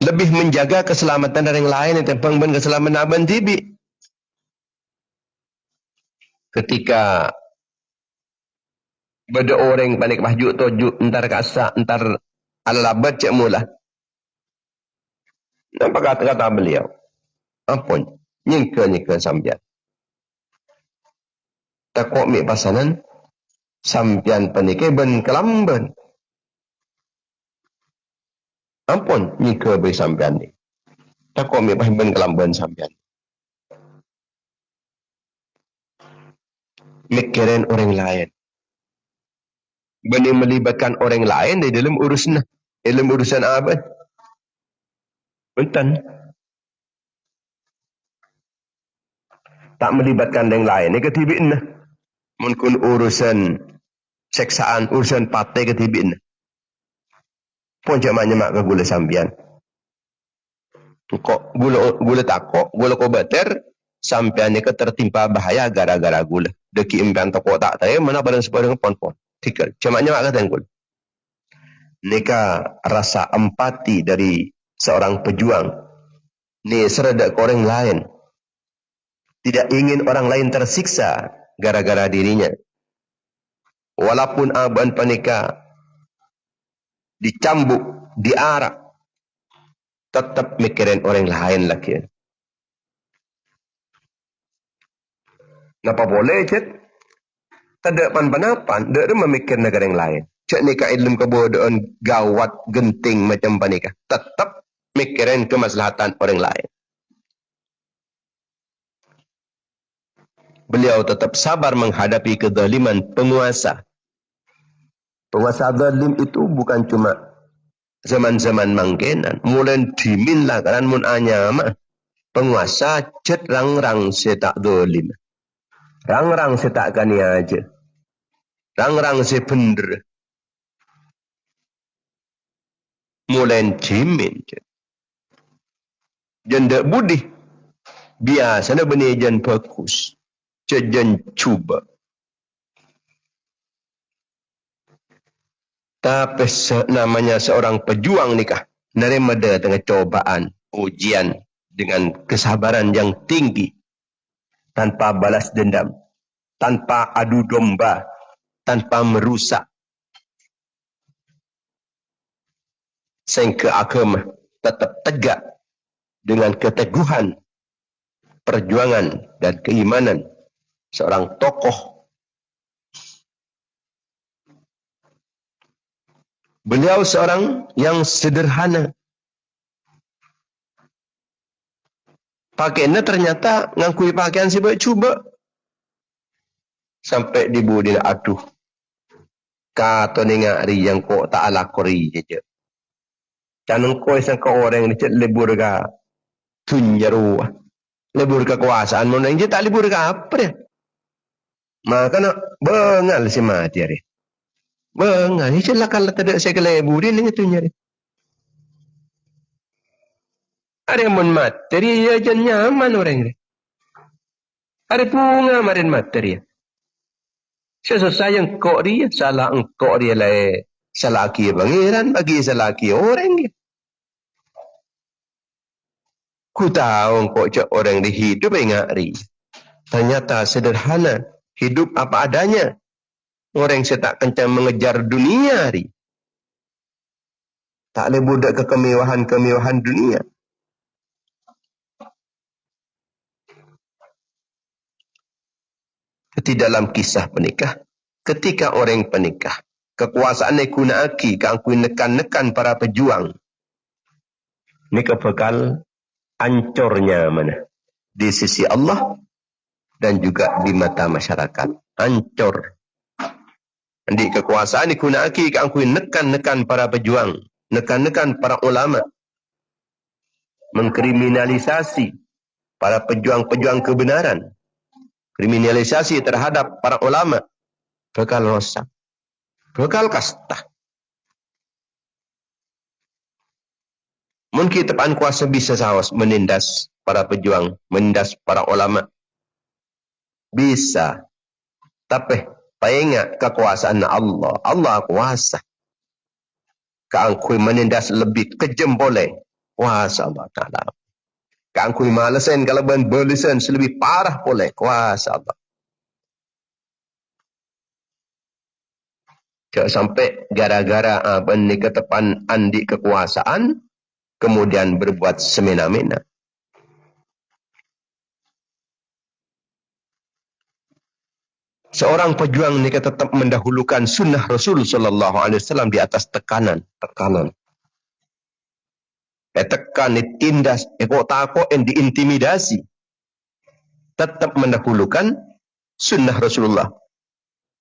Lebih menjaga keselamatan dari yang lain yang tempang keselamatan Aban Tibi. Ketika beda orang panik mahjuk tojuk entar kasak entar alabat cek mula. Nampak kata-kata beliau. Ampun. Nyingke sampian. Takut mik pasanan. Sampian penike ben kelamban. Ampun. Nyingke be sampian ni. Takut mik pasanan ben kelamban sampian. Mikirin orang lain. Benih melibatkan orang lain di dalam urusan. Dalam urusan abad. Enten. Tak melibatkan yang lain. Ini ketibin. Mungkin urusan seksaan, urusan partai ketibin. Pun jamak-jamak ke gula sampian. Kok gula takok, gula kobater, sampian ni tertimpa bahaya gara-gara gula. Deki impian toko tak tahu, mana badan sebarang pon-pon. Tiga. Jamak-jamak kata gula. Nika rasa empati dari seorang pejuang. Ni seredak ke orang lain. Tidak ingin orang lain tersiksa gara-gara dirinya. Walaupun aban panika dicambuk, diarak, tetap mikirin orang lain lagi. Napa boleh, Cik? Tidak pan-panapan, tidak memikir negara yang lain. cak nikah ilmu kebodohan gawat genting macam panikah. Tetap mikirin kemaslahatan orang lain. Beliau tetap sabar menghadapi kezaliman penguasa. Penguasa zalim itu bukan cuma zaman-zaman mangkenan. Mulai dimin lah kan mun anyama. Penguasa cet rang-rang setak zalim. Rang-rang setak kani aja. Rang-rang se bener. Mulai dimin. Janda budi. Biasanya benih jan bagus. Jan cuba. Tapi namanya seorang pejuang nikah. Nerima dia tengah cobaan, ujian dengan kesabaran yang tinggi. Tanpa balas dendam. Tanpa adu domba. Tanpa merusak. Sehingga agama tetap tegak dengan keteguhan perjuangan dan keimanan seorang tokoh. Beliau seorang yang sederhana. Pakaiannya ternyata ngakui pakaian si coba. Sampai dibudin aduh. Kata ni ngari yang kok tak ala kori je. Jangan kau sangka orang ni cek lebur ka tunjaru. Lebur kekuasaan mana yang tak lebur ka apa dia? Maka nak bengal si mati hari. Bengal ni celah kalau tidak saya keleburin ni tunjari. Ada yang materi aja nyaman orang ni. Ada bunga marin materi. Saya sayang kok dia salah engkau dia lah. Salah kia pangeran bagi salah kia orang dia. Ku tahu kok cak orang di hidup ngari. Ternyata sederhana. Hidup apa adanya. Orang yang tak kencang mengejar dunia hari. Tak boleh budak ke kemewahan-kemewahan dunia. Di dalam kisah penikah. Ketika orang penikah. Kekuasaan ni kuna aki. Keangkui nekan-nekan para pejuang. Ini kebekal ancurnya mana? Di sisi Allah dan juga di mata masyarakat. Ancur. Di kekuasaan digunakan keangkui nekan-nekan para pejuang. Nekan-nekan para ulama. Mengkriminalisasi para pejuang-pejuang kebenaran. Kriminalisasi terhadap para ulama. Bekal rosak. Bekal kasta. Mungkin tepan kuasa bisa sawas menindas para pejuang, menindas para ulama. Bisa. Tapi ingat kekuasaan Allah. Allah kuasa. Keangkui menindas lebih kejam boleh. Kuasa Allah Ta'ala. Keangkui malasan kalau belisan lebih parah boleh. Kuasa Allah. Sampai gara-gara benih ketepan andi kekuasaan. Kemudian berbuat semena-mena. Seorang pejuang ni tetap mendahulukan sunnah Rasul sallallahu alaihi wasallam di atas tekanan. Tekan, ditindas, kok takut, diintimidasi. Tetap mendahulukan sunnah Rasulullah.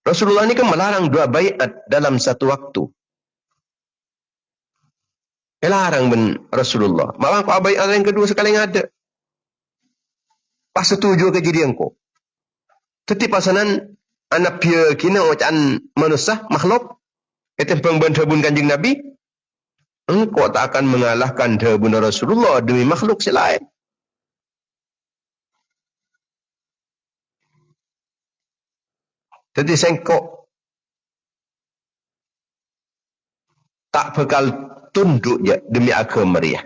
Rasulullah ni kan melarang 2 baiat dalam satu waktu. Larang ben Rasulullah. Malah kau baiat yang kedua sekali ada. Pas setuju kejadian kau. Tetapi pasanan anak pia kina macam manusia makhluk itu pengben tabun kanjeng Nabi, engkau tak akan mengalahkan tabun Rasulullah demi makhluk selain. Jadi sengkok tak bakal tunduk je demi agama dia.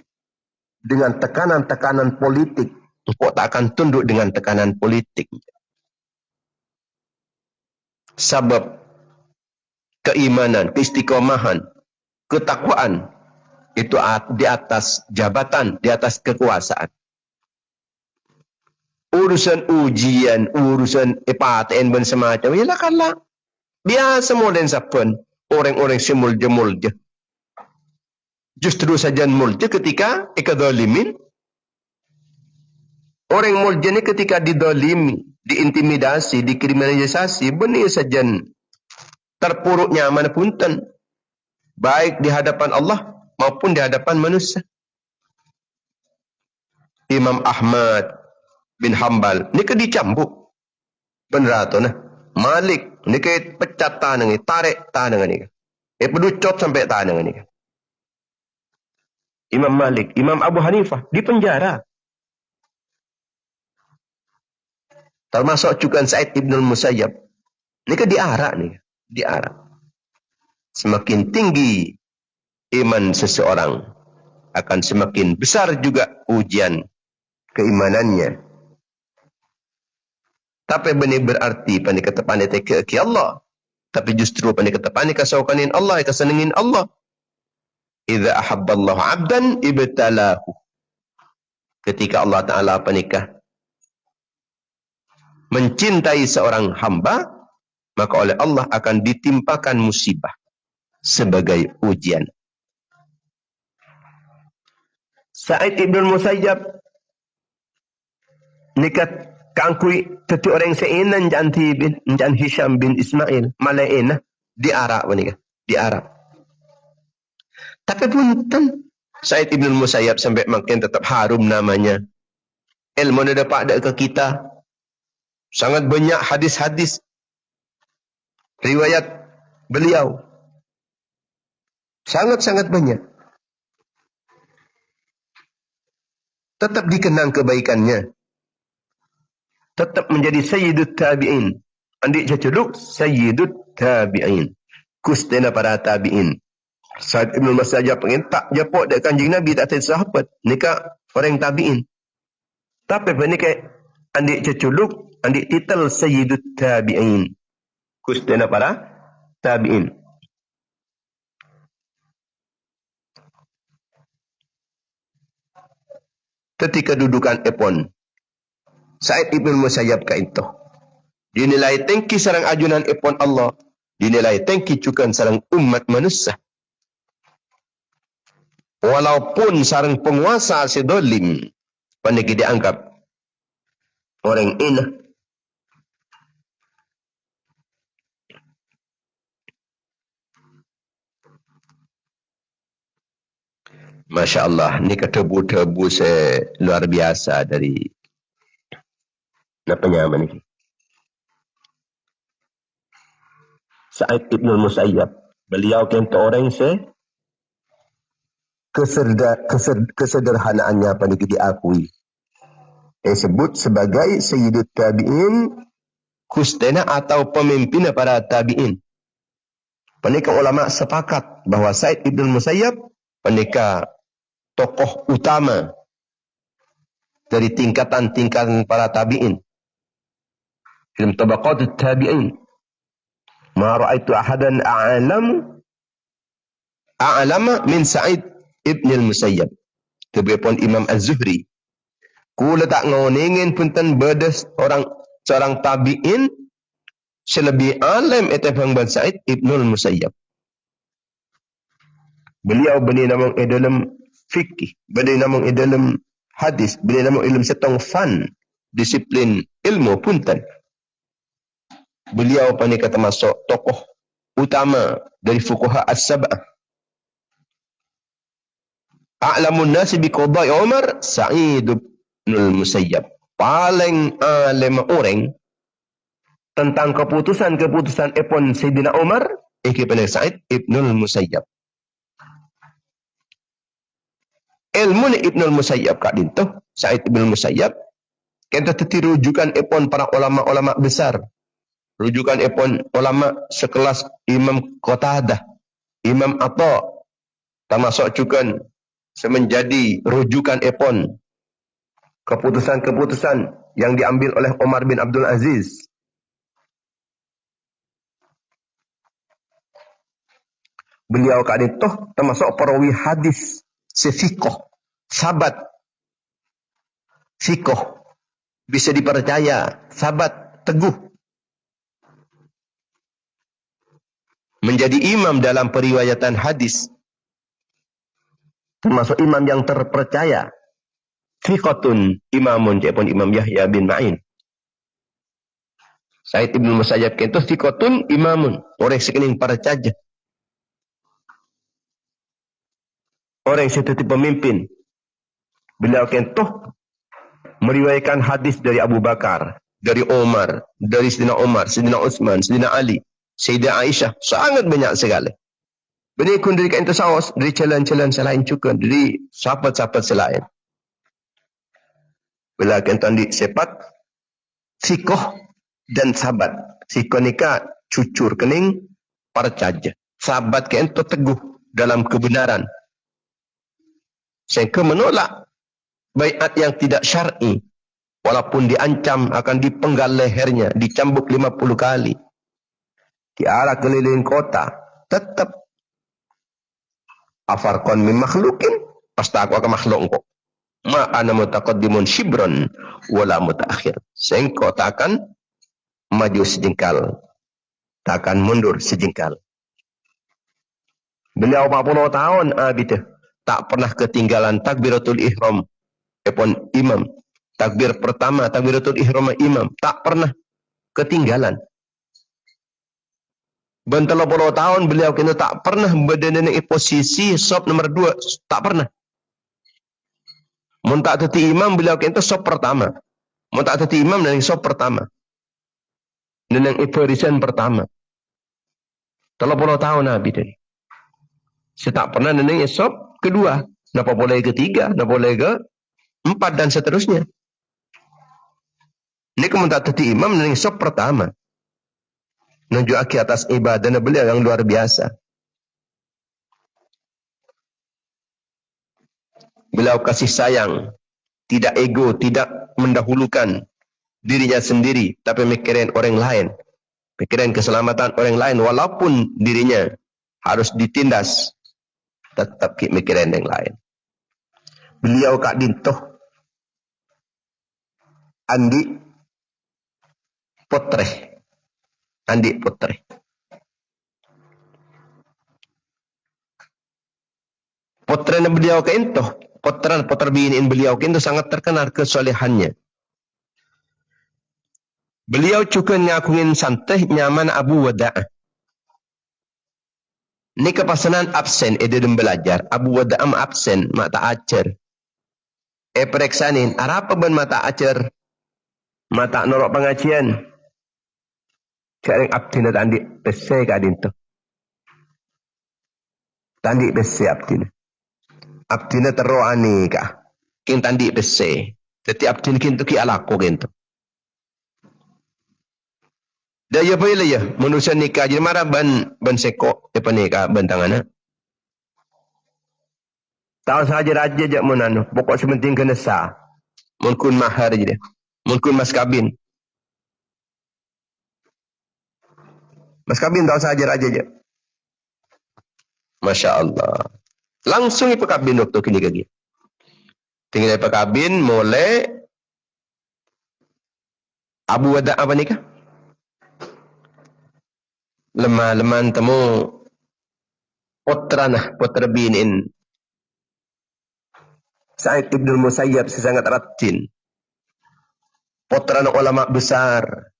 Dengan tekanan-tekanan politik, engkau tak akan tunduk dengan tekanan politik. Sebab keimanan, keistiqomahan, ketakwaan itu di atas jabatan, di atas kekuasaan. Urusan ujian, urusan PTN dan semacam, ialah kalah. Biasa modern sapun. orang-orang semulja-mulja. Justru saja mulja ketika ikadzalimin. Orang mulja ni ketika didolimi, diintimidasi, dikriminalisasi, benih saja terpuruknya mana punten. Baik di hadapan Allah maupun di hadapan manusia. Imam Ahmad bin Hanbal ni ke dicambuk. Benar tu nah. Malik ni ke pecat tangan ni, tarik tangan ni. Peducot sampai tangan ni. Imam Malik, Imam Abu Hanifah di penjara. Termasuk juga Sa'id ibn al-Musayyab. Ni ke diarak ni, diarak. Semakin tinggi iman seseorang, akan semakin besar juga ujian keimanannya. Tapi benih berarti pandai kata pandai teka ke Allah. Tapi justru pandai kata pandai kasaukanin Allah, kasenengin Allah. Idza ahabballahu 'abdan ibtalahu. Ketika Allah Ta'ala panikah mencintai seorang hamba, maka oleh Allah akan ditimpakan musibah sebagai ujian. Sa'id ibn Musayyab nikat kangkui teti orang seinan jangan Hisham bin Ismail malaina diarak menikah, diarak. Tapi punten Sa'id ibn Musayyab sampai makin tetap harum namanya. Ilmu dia dapat ada ke kita. Sangat banyak hadis-hadis riwayat beliau. Sangat-sangat banyak. Tetap dikenang kebaikannya. Tetap menjadi Sayyidut Tabi'in. Andik cacuduk Sayyidut Tabi'in. Kustena para tabi'in. Sa'id ibn Musayyab pengen tak japok dek kanjing Nabi tak tahu sahabat. Nika orang tabi'in. Tapi penikah andik cacuduk, andik titel Sayyidut Tabi'in. Kustena para tabi'in. Ketika dudukan epon Sa'id ibn Musayyab ka itu dinilai tengki sarang ajunan epon Allah, dinilai tengki cukan sarang umat manusia. Walaupun sarang penguasa sedolim pandai dianggap orang inah. Masya Allah, ni ketebu-tebu luar biasa dari namanya ni. Sa'id ibn Musayyab, beliau kenta orang kesederhanaannya pada diakui. Disebut sebagai Sayyidut Tabi'in, kustena atau pemimpin para tabi'in. Pendeka ulama sepakat bahawa Sa'id ibn Musayyab pendeka tokoh utama dari tingkatan-tingkatan para tabi'in. Dalam tabaqat tabi'in. Ma ra'aitu ahadan a'lama min Sa'id ibn al-Musayyab. Terbepon Imam Az-Zuhri. Kula tak ngoningin punten bedes seorang tabi'in selebih alim etafang ban Sa'id ibn al-Musayyab. Beliau benih namang dalam fikih, benih namang dalam hadis, benih namang ilmu setong fan, disiplin ilmu punten. Beliau panika termasuk tokoh utama dari fuqaha as-sab'ah. A'lamun nasi bi qada'i Umar Sa'id ibn al-Musayyab. Paling alim orang tentang keputusan-keputusan epon Sayyidina Umar kepada Sa'id ibn al-Musayyab. Ilmu ni Ibn al-Musayyab kat dintuh, Sa'id ibn al-Musayyab, kita teti rujukan epon para ulama-ulama besar. Rujukan epon ulama sekelas Imam Qatadah, Imam Atha, termasuk juga semenjadi rujukan epon keputusan-keputusan yang diambil oleh Umar bin Abdul Aziz. Beliau kat dintuh termasuk perawi hadis sefiqh, sahabat fiqh, bisa dipercaya, sahabat teguh. menjadi imam dalam periwayatan hadis, termasuk imam yang terpercaya. Thiqatun imamun, pun Imam Yahya bin Ma'in. Said Ibn Musayyab itu thiqatun imamun, orang sekening percaya. Orang seperti pemimpin. Beliau kentuh meriwayatkan hadis dari Abu Bakar, dari Umar, dari Sayyidina Umar, Sayyidina Utsman, Sayyidina Ali, Sayyidah Aisyah, sangat banyak sekali. Beliau pun dari kain tersawus, dari jalan-jalan selain juga, dari sahabat-sahabat selain. Beliau kentuh di sepat, sikoh dan sahabat. Sikoh nikah cucur kening percaya. Sahabat kentuh teguh dalam kebenaran. Sehingga menolak baiat yang tidak syar'i, walaupun diancam akan dipenggal lehernya, dicambuk 50 kali, diarak keliling kota, tetap afarqan min makhlukin, pasti aku akan makhluk engkau. Ma ana mutaqaddimun shibran wala mutaakhir. Sehingga takkan maju sejengkal, takkan mundur sejengkal. Beliau 40 tahun abid, tak pernah ketinggalan takbiratul ihram. Epon imam. Takbir pertama, takbiratul ihram imam. Tak pernah ketinggalan. Bentala 40 tahun beliau kena tak pernah berada di posisi sop nomor 2. Tak pernah. Muntak teti imam beliau kena sop pertama. Muntak teti imam dan sop pertama. Dan yang barisan pertama. 30 tahun abid ini. Saya tak pernah neneng sop kedua. Napa boleh ketiga, napa boleh ke 4 dan seterusnya. Ini kemudian tadi imam neneng sop pertama. Nunjuk aki atas ibadah beliau yang luar biasa. Beliau kasih sayang, tidak ego, tidak mendahulukan dirinya sendiri, tapi mikirin orang lain. Mikirin keselamatan orang lain, walaupun dirinya harus ditindas, tetap mikirin yang lain. Beliau kak dintoh Andi Putre. Andi Putre. Putra beliau ke itu, putra biniin beliau ke itu sangat terkenal kesolehannya. Beliau juga ngakungin santai nyaman Abu Wada'ah. Ini kepasanan absen, dan belajar. Abu Wada'ah absen, mata ajar. Pereksanin, apa ban mata ajar? Mata norok pengajian. Kering abdina tandi bese kadin tu. Tandi bese abdina. Abdina terroani kah? King tandi bese. Jadi abdina kintu ki alako kintu. Daya boleh ya, manusia nikah jadi marah ban seko apa nikah ban tangannya. Tahu saja raja jak menanu, pokok sementing kena sah. Mungkin mahar je dia. Mungkin mas kabin. Mas kabin tahu saja raja je. Masya Allah. Langsung ipa kabin waktu kini kaki. Tinggal ipa kabin mulai Abu Wada apa nikah? Lemah temu putra binin Said Ibn Musayyab sangat ratin. Putra ulama besar,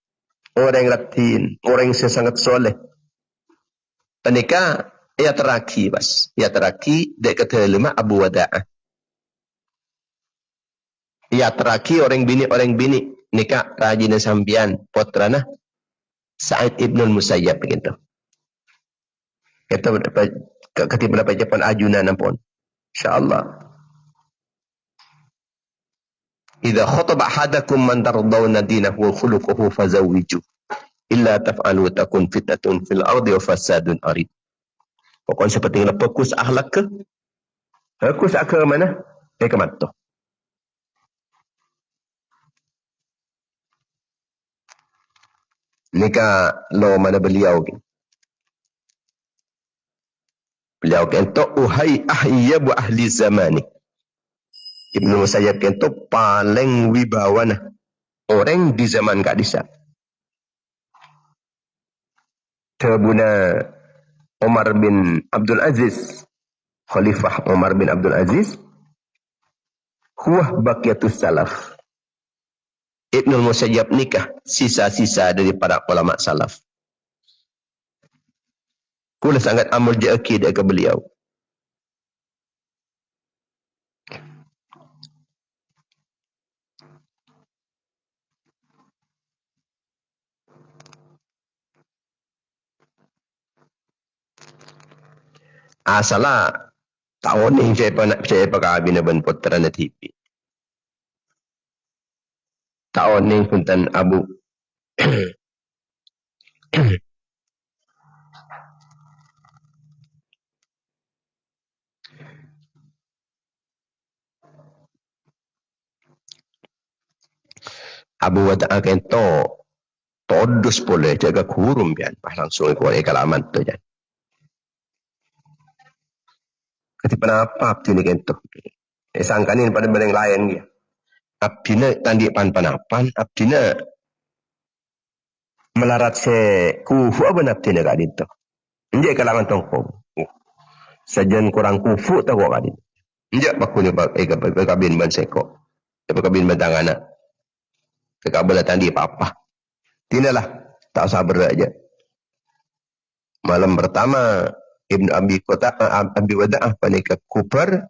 orang yang ratin, orang yang sangat soleh. Penikah ia teraki bas, ia teraki dek ketelima Abu Wada'ah. Ia teraki orang bini nikah rajin sambian putrana Said Ibn Musayyab begitu. Kita ketika Jepang ajunan ampun. Insyaallah. Idza khataba ahadakum man tardawna dinahu wa khuluquhu fazawwiju. Illa taf'alu takun fitnatun fil ardi wa fasadun arid. Pokoknya seperti yang fokus akhlak ke? Fokus ke mana? Ke mata. Nikah lo mana beliau ke? Beliau kento uhai ahya wa ahli zamani. Ibnu Musayyab kento paling wibawana orang di zaman Kak Disa. Terbuna Umar bin Abdul Aziz, Khalifah Umar bin Abdul Aziz, huwa baqiyatus salaf. Ibnul Musayyab nikah sisa-sisa dari para ulama salaf. Kula sangat amal akidah ke beliau. Salah tahun ni saya pakai bina ban putra na TV. Tahun ni punten Abu Abu Wada kento todus boleh jaga kurum pian langsung ikut kalaman tu jan. Ketipan apa abdi ni kento. Sangkanin pada barang lain dia. Abdina tandi pan-panapan, abdina melarat se kufu apa abdina kat itu. Injak kalangan tongkong. Sajan kurang kufu tahu kat itu. Injak bakunya kabin ban seko. Kabin ban tangan. Kekabel tandi apa-apa. Tinalah tak sabar aja. Malam pertama Ibnu Abi Wada'ah panika Kuper.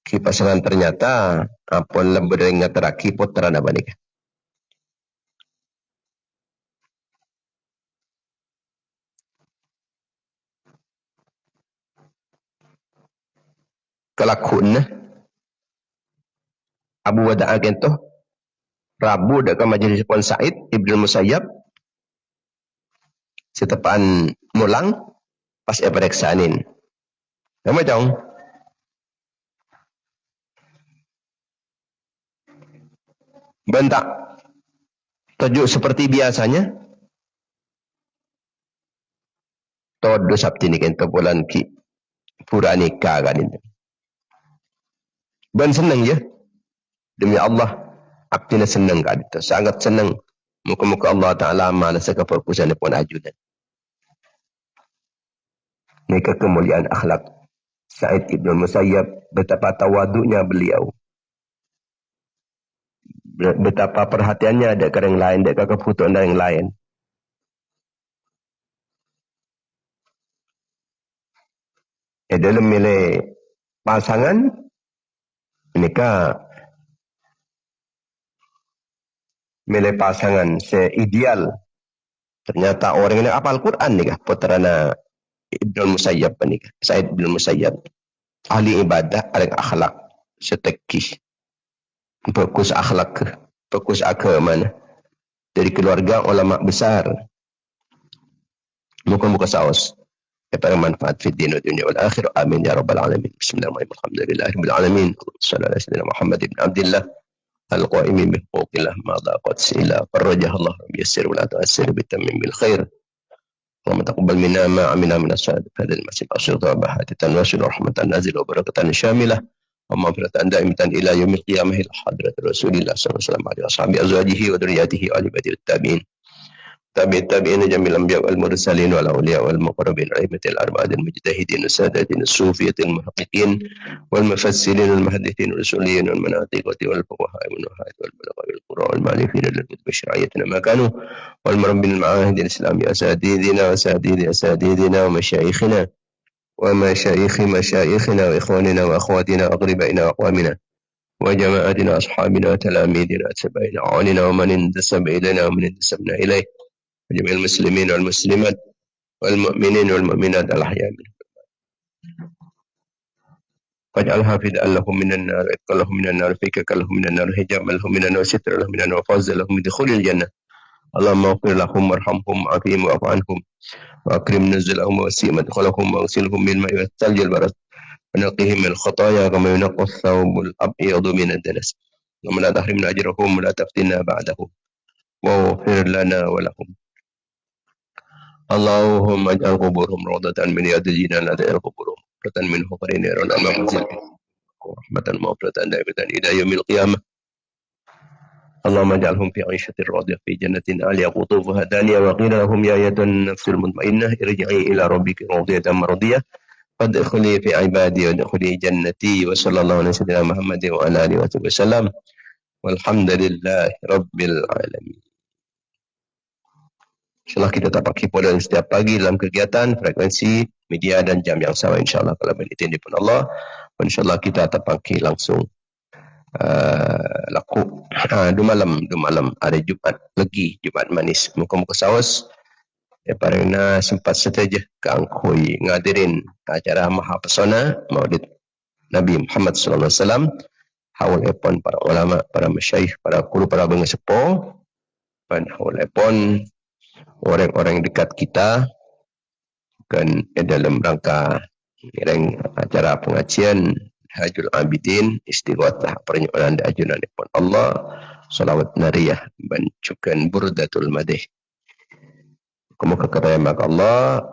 Kipasalan ternyata apon lembering ngatera putra na panika. Kelakun Abu Wada'ah kento Rabu dak majelis Puan Said Ibnu Musayyab setepaan mulang pas pereksanin. Kamu tahu? Bentak tajuk seperti biasanya. Todo sabti ni kento bulan ki pura nikah kan itu. Ben senang ya. Demi Allah abdina senang kan itu. Sangat senang. Muka-muka Allah Ta'ala malah sekaperkusan pun ajudan. Mereka kemuliaan akhlak Sa'id Ibn Musayyab, betapa tawadunya beliau, betapa perhatiannya ada ke yang lain, ada ke kebutuhan yang lain. Dalam milih pasangan mereka milih pasangan seideal. Ternyata orang ini apal Quran nih kah putrana Ibnu Musayyab nih, Sa'id Ibn Musayyab, ahli ibadah, ahli akhlak, setekih, fokus akhlak, fokus agama, dari keluarga ulama besar, muka-muka saus, kepada manfaat fi din wa dunya wal akhir. Amin ya rabbal alamin. Bismillahirrahmanirrahim. Alhamdulillahirabbil alamin. Sallallahu alaihi wasallam Muhammad ibn Abdullah al-qa'imin bi huquqillah ma daqat sila farajah Allah yassir wa la tu'assir bi tamim bil khair. اللهم تقبل منا ما عملنا من الصالحات في هذا المسجد أشرط وبهاتة واسع ورحمة نازل وبركة شاملة ومغفرة دائمة إلى يوم القيامة إلى حضرة رسول الله صلى الله عليه وسلم وعلى أصحابه أزواجه وذرياته وآل بيته التابعين التابعين جميع الأنبياء والمرسلين والأولياء والمقربين الأئمة الأربعة المجتهدين السادات الصوفية المحققين والمفسرين والمحدثين والرسوليين والمناطق والفقهاء والنحاة والبلغاء والقراء والمؤلفين للكتب الشرعية ما كانوا والمربين المعاهد الإسلامية أساتذتنا ومشايخنا ومشايخ مشايخنا وإخواننا وأخواتنا وأقربائنا وأقوامنا وجماعتنا أصحابنا وتلاميذنا أتباعنا وعوننا ومن انتسب إلينا ومن انتسبنا إليه وجميع المسلمين والمسلمات والمؤمنين والمؤمنات الأحياء منهم واجعلها فداء لهم من النار، اتقى لهم من النار، فكك لهم من النار، حجابا لهم من النار، ستر لهم من النار، وفوزا لهم بدخول الجنة. اللهم اغفر لهم وارحمهم وعافهم واعف عنهم واكرم نزلهم ووسع مدخلهم واغسلهم بالماء والثلج والبرد ونقهم من الخطايا كما ينقى الثوب الابيض من الدنس. اللهم لا تحرمنا اجرهم ولا تفتنا بعدهم واغفر لنا ولهم. اللهم اجعل قبورهم روضة من رياض الجنان لا تجعل قبورهم حفرة من حفر النيران. اللهم اغفر ورحمة مغفرة دائمة إلى يوم القيامة. اللهم اجعلهم في عيشة راضية في جنة عالية قطوفها دانية وقيل لهم يا أيتها النفس المطمئنة ارجعي إلى ربك راضية مرضية فادخلي في عبادي وادخلي جنتي وصلى الله على سيدنا محمد وعلى آله وصحبه وسلم والحمد لله رب العالمين. InsyaAllah kita dapat hiburan setiap pagi dalam kegiatan, frekuensi, media dan jam yang sama insyaAllah kalau berizin pun Allah. InsyaAllah kita terpangki langsung laku dua malam hari Jumat lagi, Jumat manis. Muka-muka saus ya parina sempat saja keangkui ngadirin acara Maha Pesona Maulid Nabi Muhammad sallallahu alaihi wasallam. Haul epon para ulama, para masyayikh, para guru, para bengesepo, dan haul epon orang-orang dekat kita kan dalam rangka acara pengajian Hajjul Abidin istighatsah pernyolan ajunan pun Allah salawat nariyah bancukan burdatul madih. Kemuka kata Allah